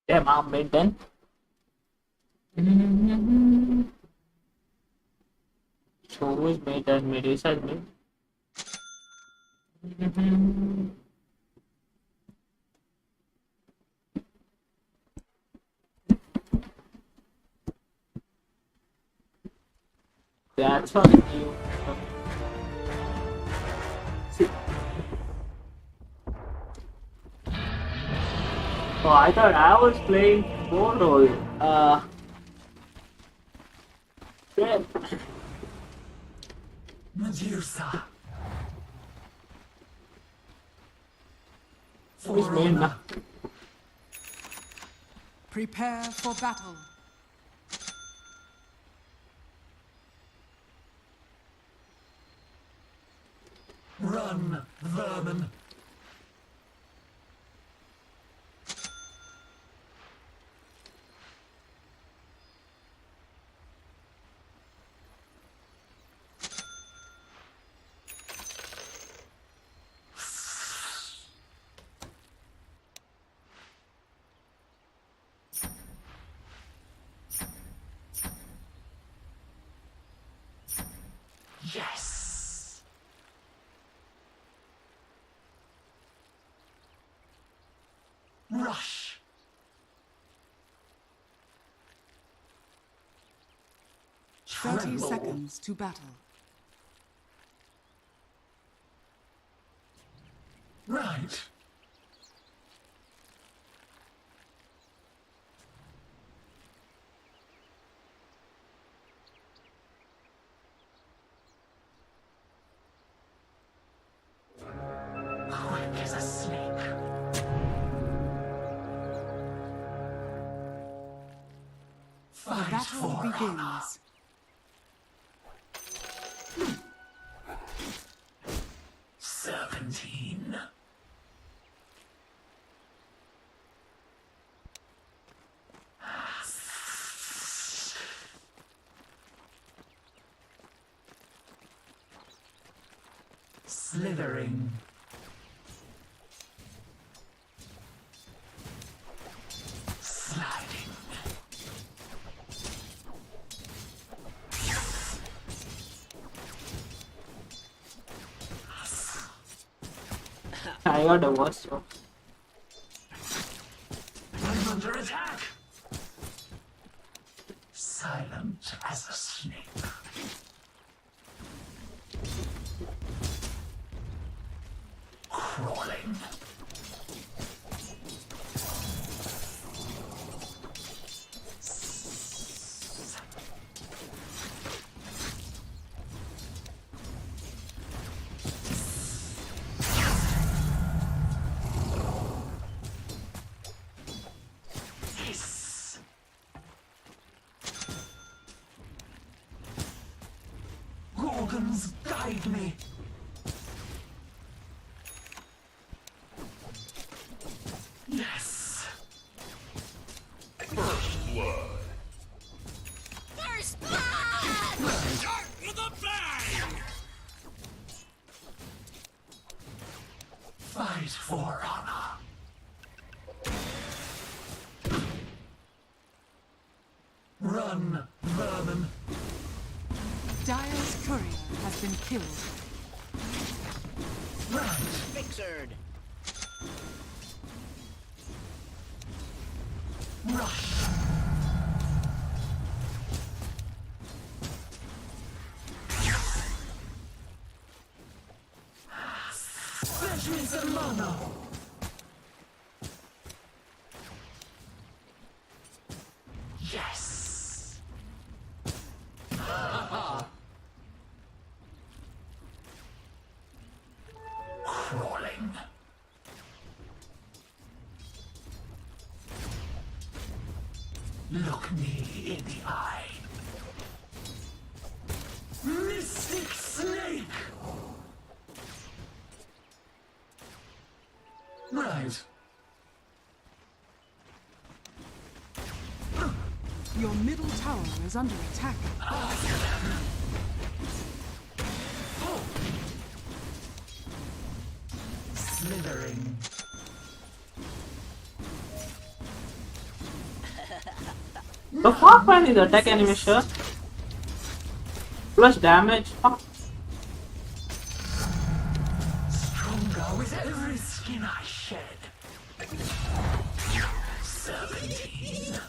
Damn, I'm mid then. So who's mid and Medusa is mid? That's what I knew. See. Oh, I thought I was playing more role. Damn. Medusa. Who's main now? Prepare for battle. Run, vermin. Yes. 30 seconds to battle. Right. Quick as a snake. The battle begins. Serpentine. Slithering. Sliding. I got a worst one. I'm under attack. Silent as a snake. Crawling. Hiss. Gorgons, guide me. Yes. First blood. First blood! Start with a bang! Fight for honor. Run, vermin. Dire's courier has been killed. Right. Fixered. Rush. Fetch me some mana. Yes. Crawling. Look me in the eye. Mystic Snake! Right. Your middle tower is under attack. Slithering. The fuck man is attack animation. Plus damage. Fuck. Stronger with every skin I shed. Serpentine.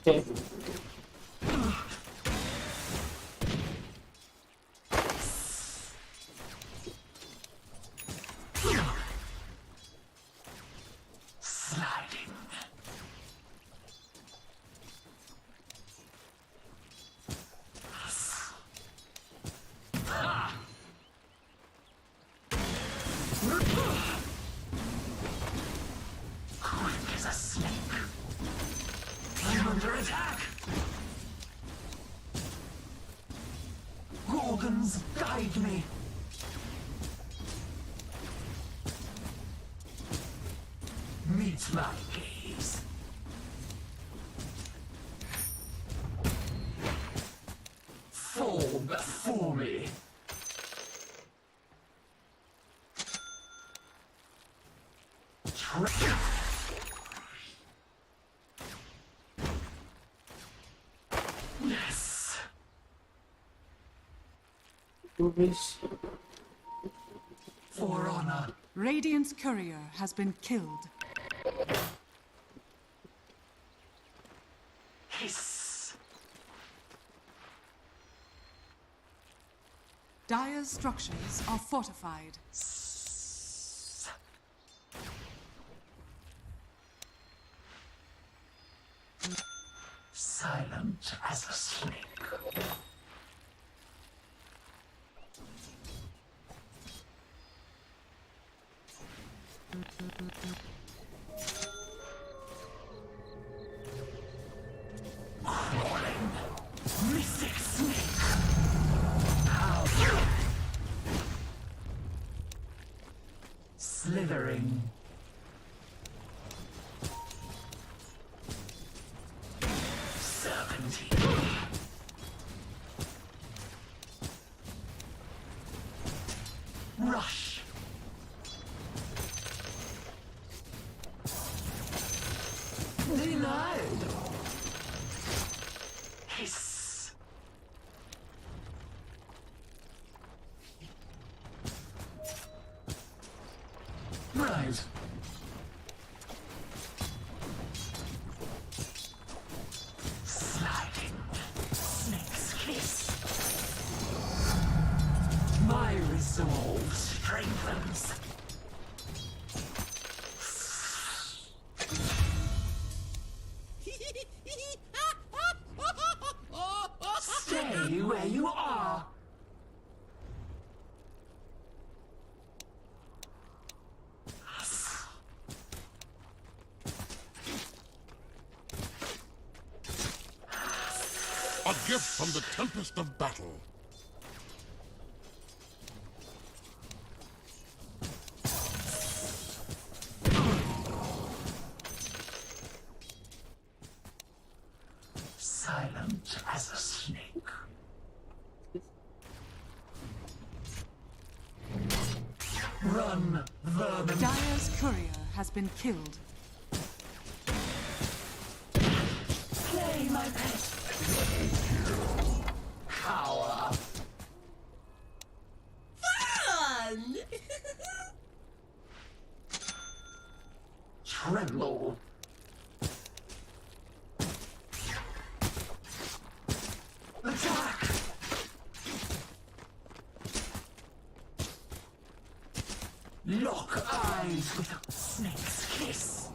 Okay. Sliding. Quick as a snake. I'm under attack. Gorgons, guide me. Meet my gaze. Fall before me. Yes. Do this. For honor. Radiant's courier has been killed. Hiss. Dire's structures are fortified. Silent as a snake. Crawling. Mystic snake. How? Slithering. Serpentine. Rush. Denied. Hiss. Right. Sliding. Snake's kiss. My resolve strengthens. Stay where you are. A gift from the tempest of battle. Silent as a snake. Run, vermin. Dire's courier has been killed. Play my pet. Cower. Fun! Tremble. Attack. Lock eyes with a snake's kiss.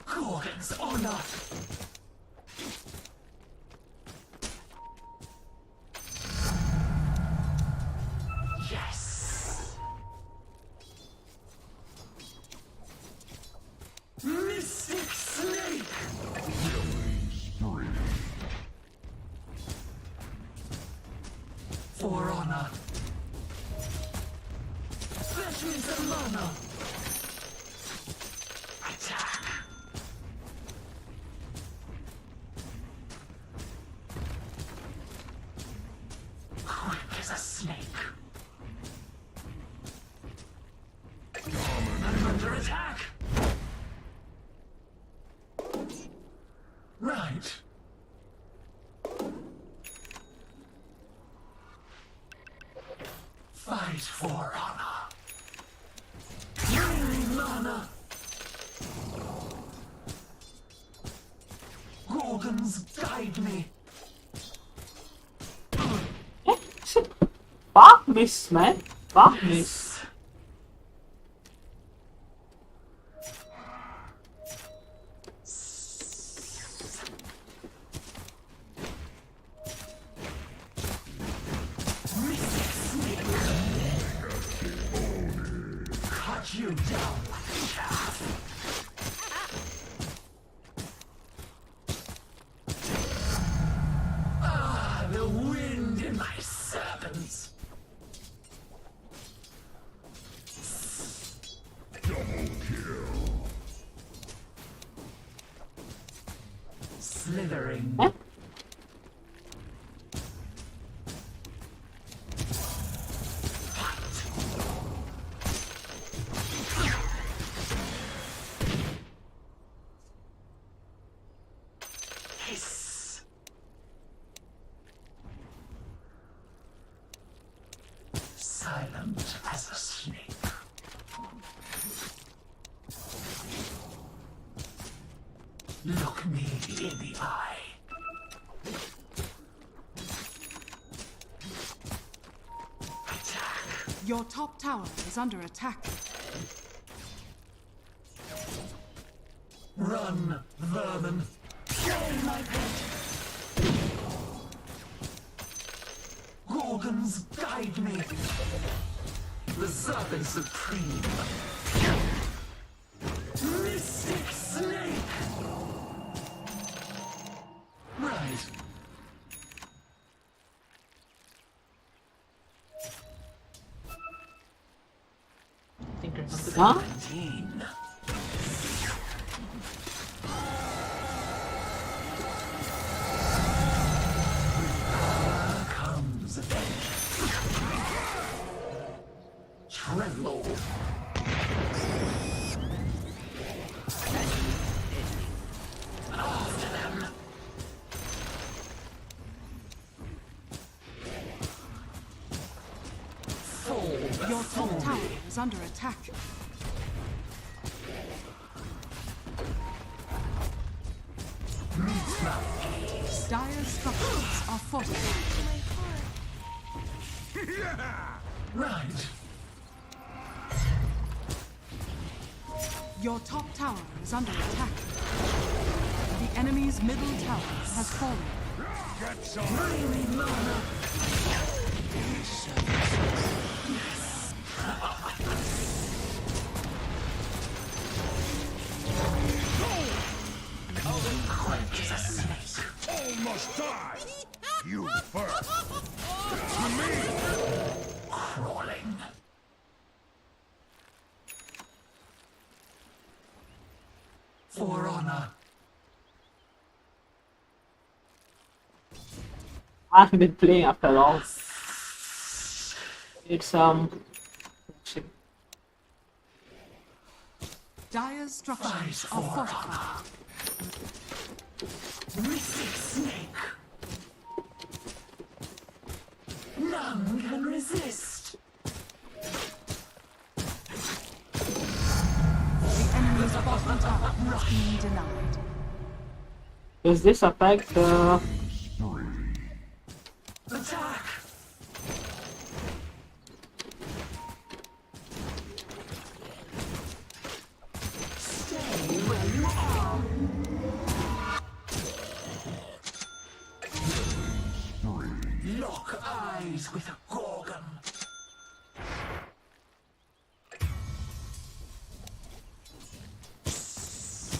Gordon's honor. Yes. Mystic snake. For honor. Fetch me some mana. Attack. Quick as a snake. I'm under attack. Right. Fight for honor. Bring mana. Gorgons, guide me. Fuck miss, man. Fuck miss. Mystic snake. Cut you down like chaff. Ah, the wind in my serpents. Double kill. Slithering. Huh? silent as a snake. Look me in the eye. Your top tower is under attack. Run, vermin. Gain my pet. Gorgons, guide me. The serpent supreme. Mystic snake. Right. Huh? 17. Comes tremble. After them. Your top tower is under attack. Dire structures are fortified. Right. Your top tower is under attack. The enemy's middle tower has fallen. Get some. Really, Mona. All must die. You first. To me. Crawling. For honor. I've been playing after all. It's Dire structures are fortified. Mystic snake. None can resist. The enemy's bottom tower has been denied. does this affect Attack. Stay where you are. Lock eyes with a gorgon.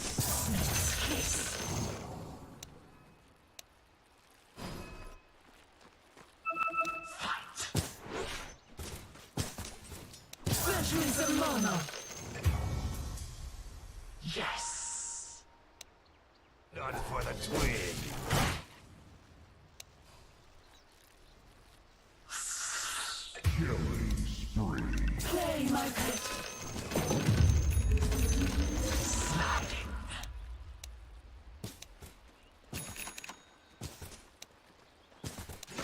Snake's kiss. Fight. Fetch me some mana. Yes. Not for the twig. Killing spree. Play my pet. Sliding.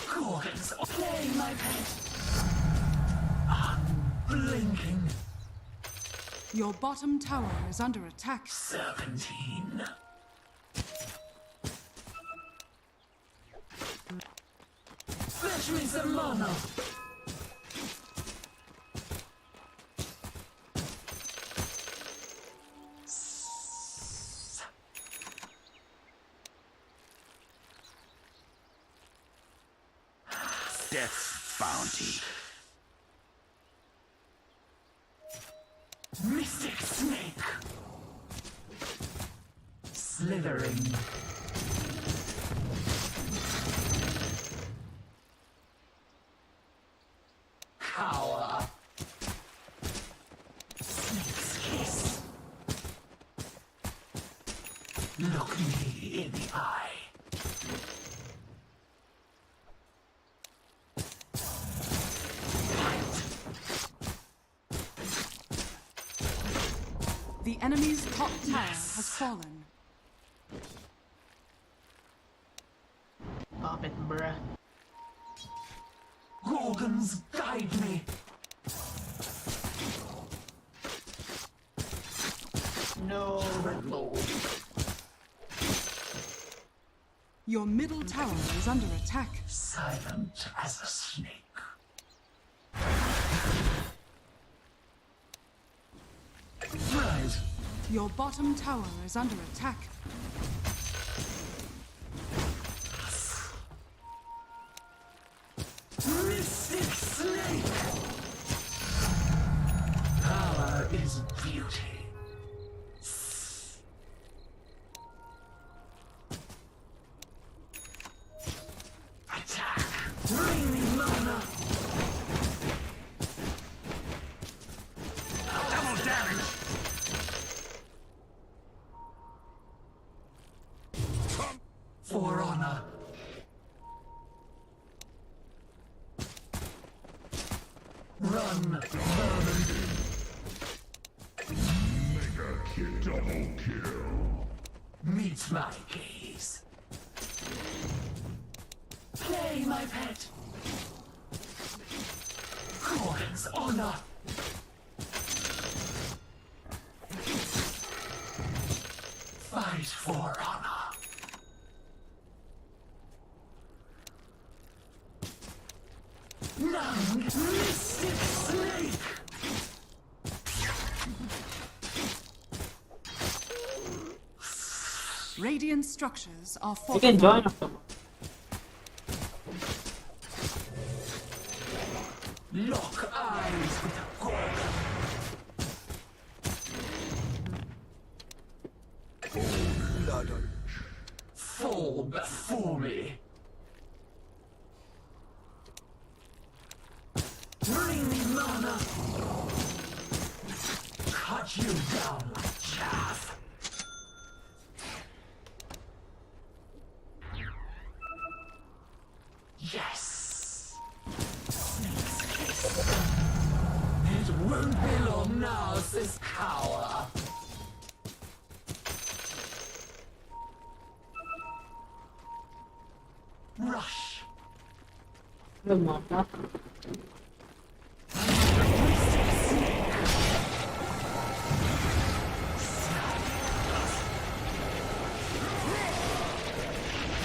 Gorgons, play my pet. Unblinking. Your bottom tower is under attack. Serpentine. Fetch me some mana. Death's bounty. Mystic snake. Slithering. Cower. Snake's kiss. Look me in the eye. The enemy's top tower has fallen. stop it, bruh? Gorgons, guide me. Your middle tower is under attack. Silent as a snake. Rise. Your bottom tower is under attack. Mystic snake. Power is beauty. Attack. Bring me mana. Double damage. For honor. Run, Mega kill, double kill. meet my gaze. Play, my pet. Gordon's honor. Fight for honor. Nung, mystic snake. Radiant structures are You can join fortified. after. Lock eyes with Gordon. Fall before me. Bring me mana. Cut you down like chaff. Yes. Snake's kiss. It won't be long now, this cower. Rush. The Mata.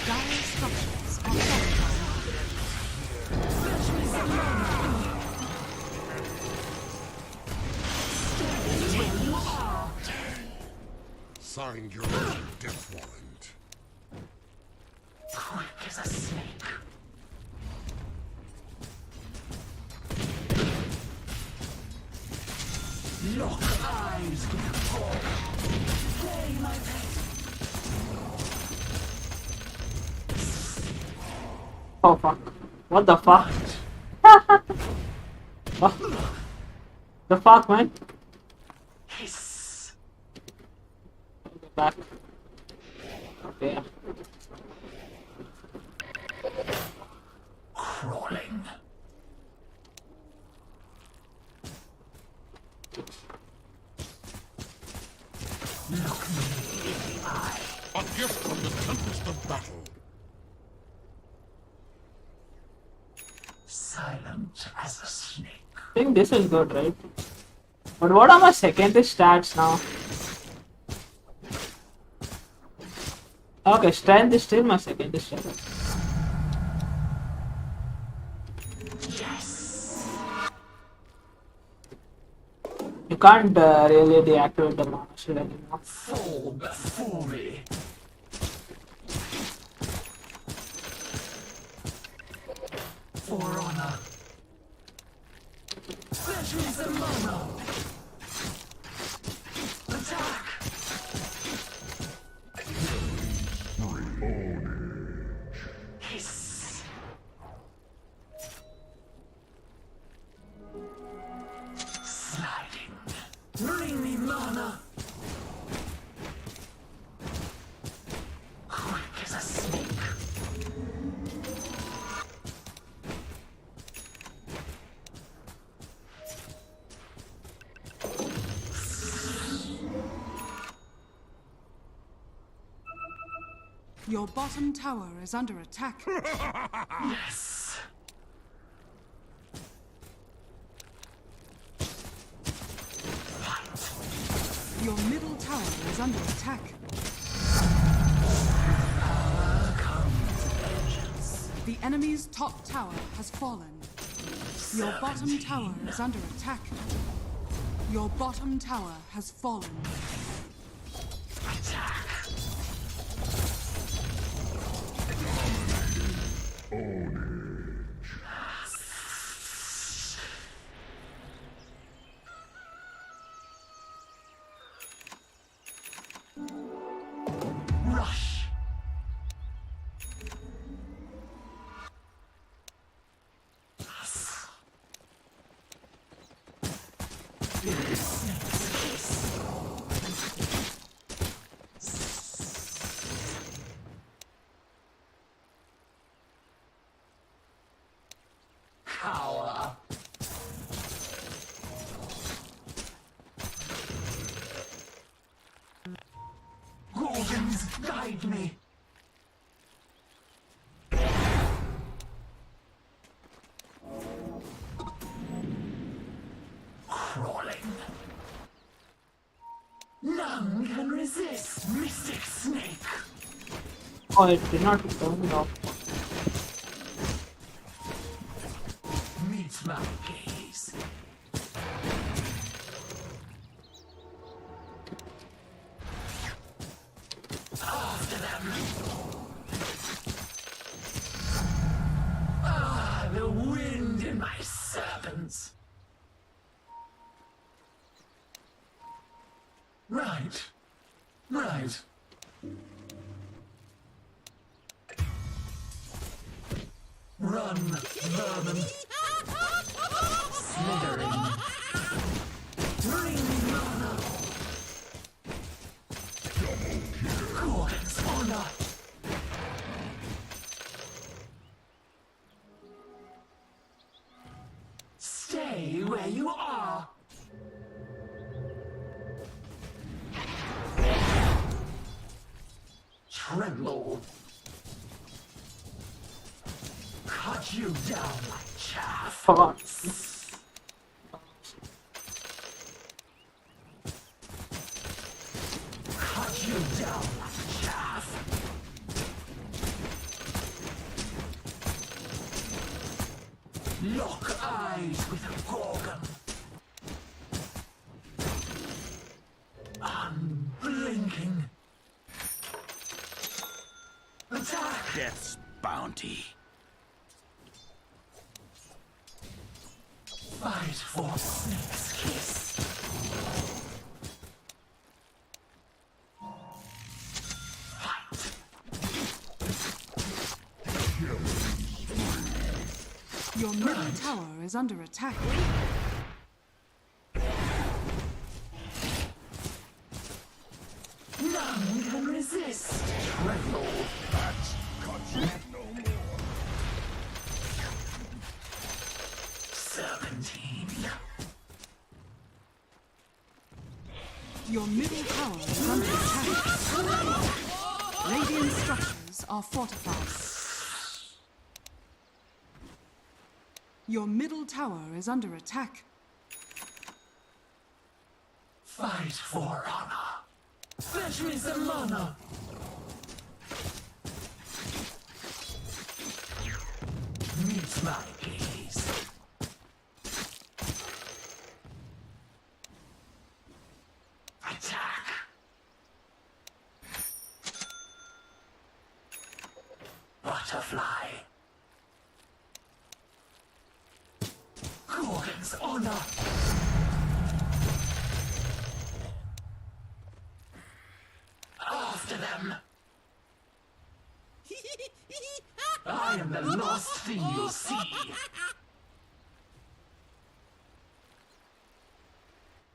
Dire structures are fortified. Signed your own death warrant. Quick as a snake. Lock eyes with Gordon. Play, my pet. Oh fuck. What the fuck? What the fuck, man? Hiss. Go back. Okay. Crawling. Look me in the eye. A gift from the tempest of battle. Silent as a snake. I think this is good, right? But what are my secondary stats now? Okay, strength is still my secondary stat. Yes. You can't really deactivate the mana shield anymore. Fall before me. For honor. Fetch me some mana. Attack. Hiss. Sliding. Bring me mana. Quick as a snake. Your bottom tower is under attack. Yes. Your middle tower under attack. The enemy's top tower has fallen. Your bottom tower is under attack. Your bottom tower has fallen. Rush. Power. Gorgons, guide me. Crawling. None can resist, Mystic Snake. Oh, it did not turn off. Meet my gaze. After them. Ah, the wind in my serpents. Right. Right. Run, vermin. Slithering. Bring mana. Gorgon's honor. Stay where you are. Tremble. Cut you down like chaff. Fuck. Cut you down like chaff. Lock eyes with a gorgon. Unblinking. Attack! Death's bounty. Fight for Snake's kiss. Fight. Your middle tower is under attack. None can resist. Tremble. That's cut you no more. Serpentine. Your middle tower is under attack. Radiant structures are fortified. Your middle tower is under attack. Fight for honor. Fetch me some mana. Meet my gaze. Attack. Butterfly. Gorgon's honor. After them. I am the last thing you'll see.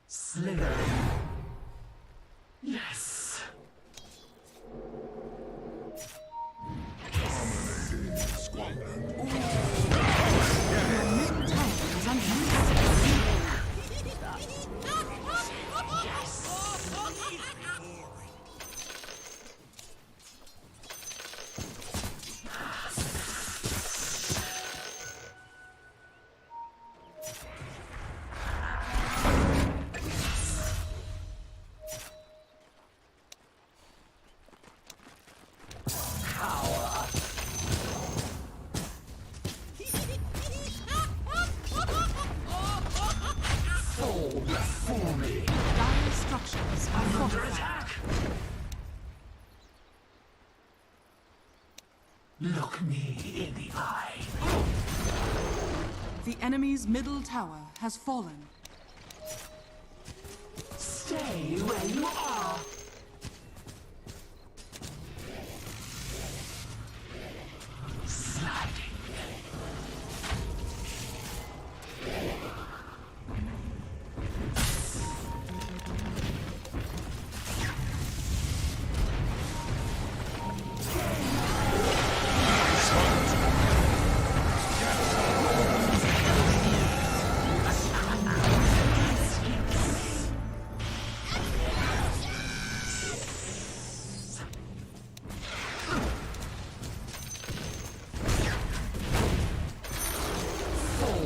Slithering. Yes. Dominating squadron. Your middle tower is under attack. before me. Dire structures are I'm under fortified. attack. Look me in the eye. The enemy's middle tower has fallen. Stay where you are. Sliding.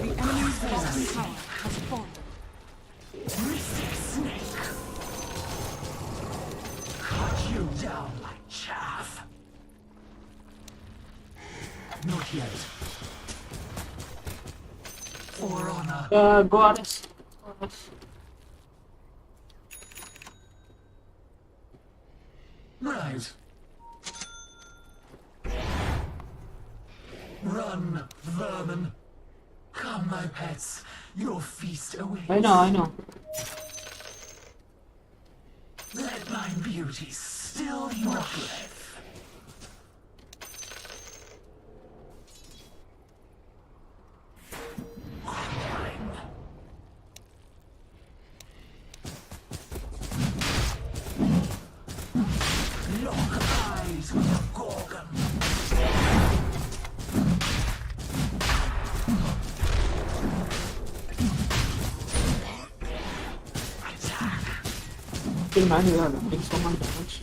The enemy's bottom tower has fallen. Mystic snake. Cut you down like chaff. Not yet. For honor. Goddess. Right. Run, vermin. Come, my pets. Your feast awaits. I know. Let my beauty still your breath. Crawling. Lock eyes with a gorgon. Can you imagine that doing so much damage?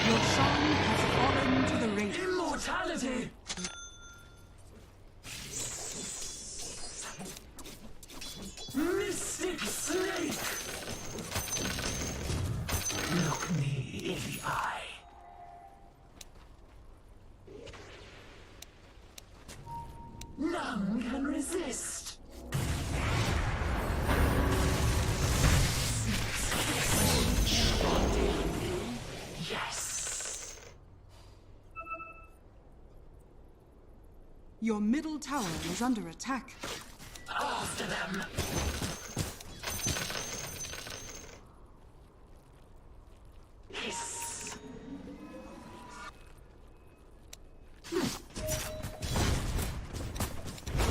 Your song has fallen to the radiant. Immortality! Mystic snake! Look me in the eye. None can resist. Yes. Your middle tower is under attack. After them. Hiss.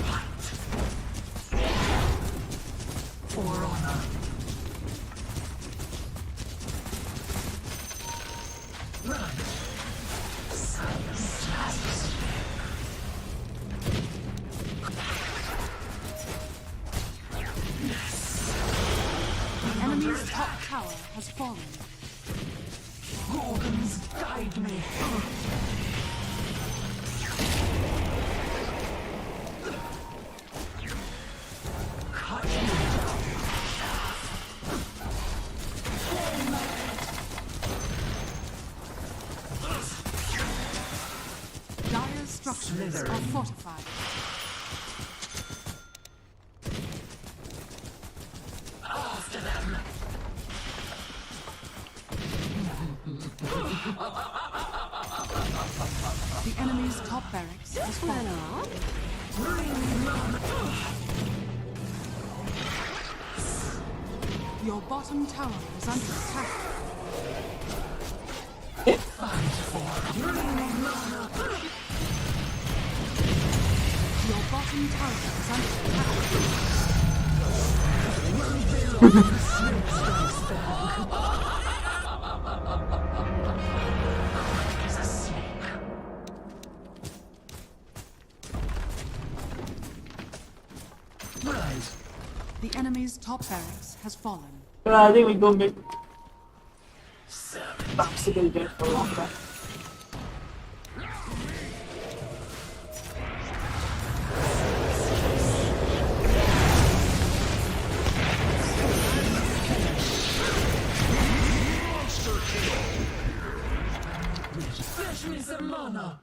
Fight. For honor. Run. Silence. The enemy's top tower has fallen. Gorgons, guide me. Cut you down. Dire structures are fortified. After them. The enemy's top barracks has fallen. Your bottom tower is under attack. Your bottom tower is under attack. The enemy's top barracks has fallen. I think we go mid. Popsicle get for long time. Fetch me some mana.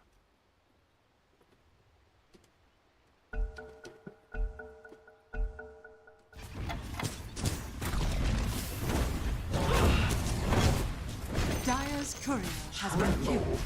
Dire's courier has been killed.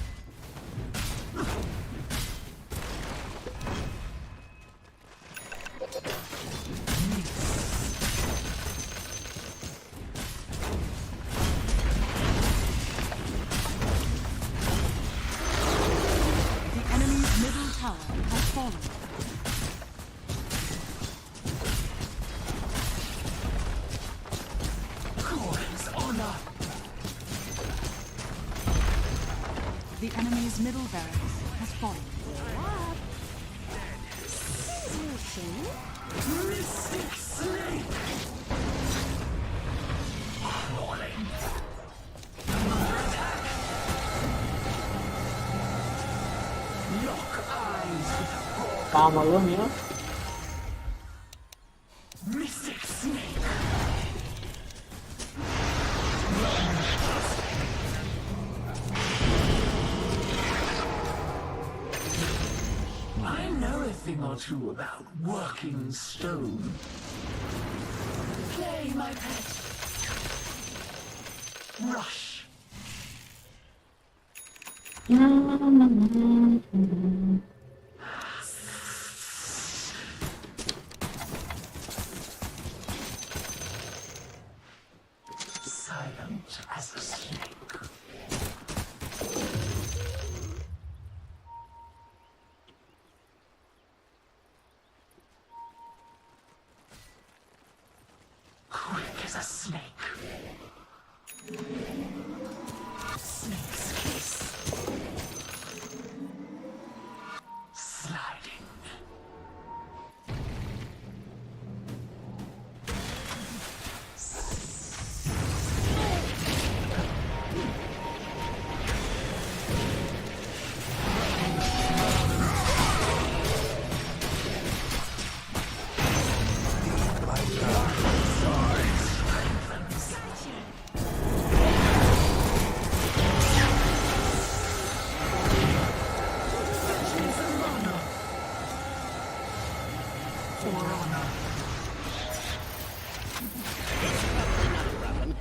The enemy's middle tower has fallen. Glorious honor. The enemy's middle barracks has fallen. Mystic Snake. Crawling. Lock eyes. Calm alone, you know. Mystic Snake. I know a thing or two about working stone. Play, my pet. Rush. Silent as a snake. Quick as a snake. Snake's kiss. Sliding.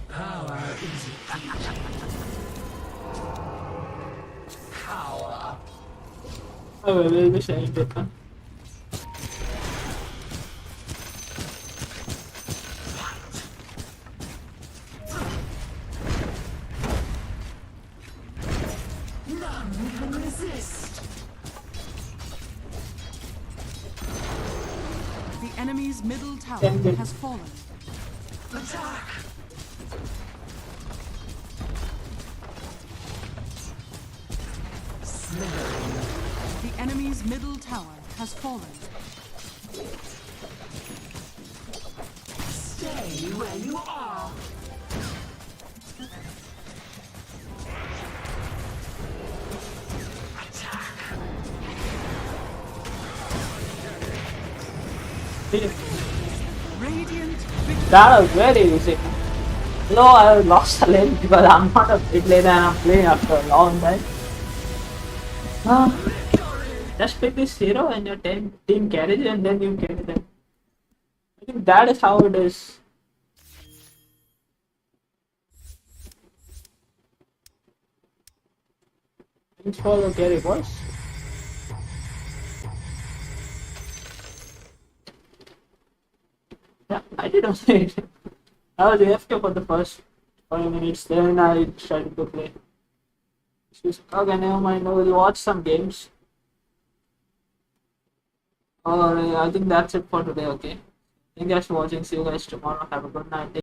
Power is Cower. Oh, we'll be sharing it. Huh? None can resist. The enemy's middle tower has fallen. Attack. Slithering. The enemy's middle tower has fallen. Stay where you are. Attack. Radiant victory. That was very easy. No, I lost a lane because I'm not a mid laner and I'm playing after a long time. Just pick this hero and your team carries it and then you carry them. I think that is how it is. Thanks for the carry, boys. Yeah, I did also it. I was AFK for the first 5 minutes, then I started to play. Okay, never mind, I will watch some games. Alright, I think that's it for today, okay? Thank you guys for watching, see you guys tomorrow, have a good night.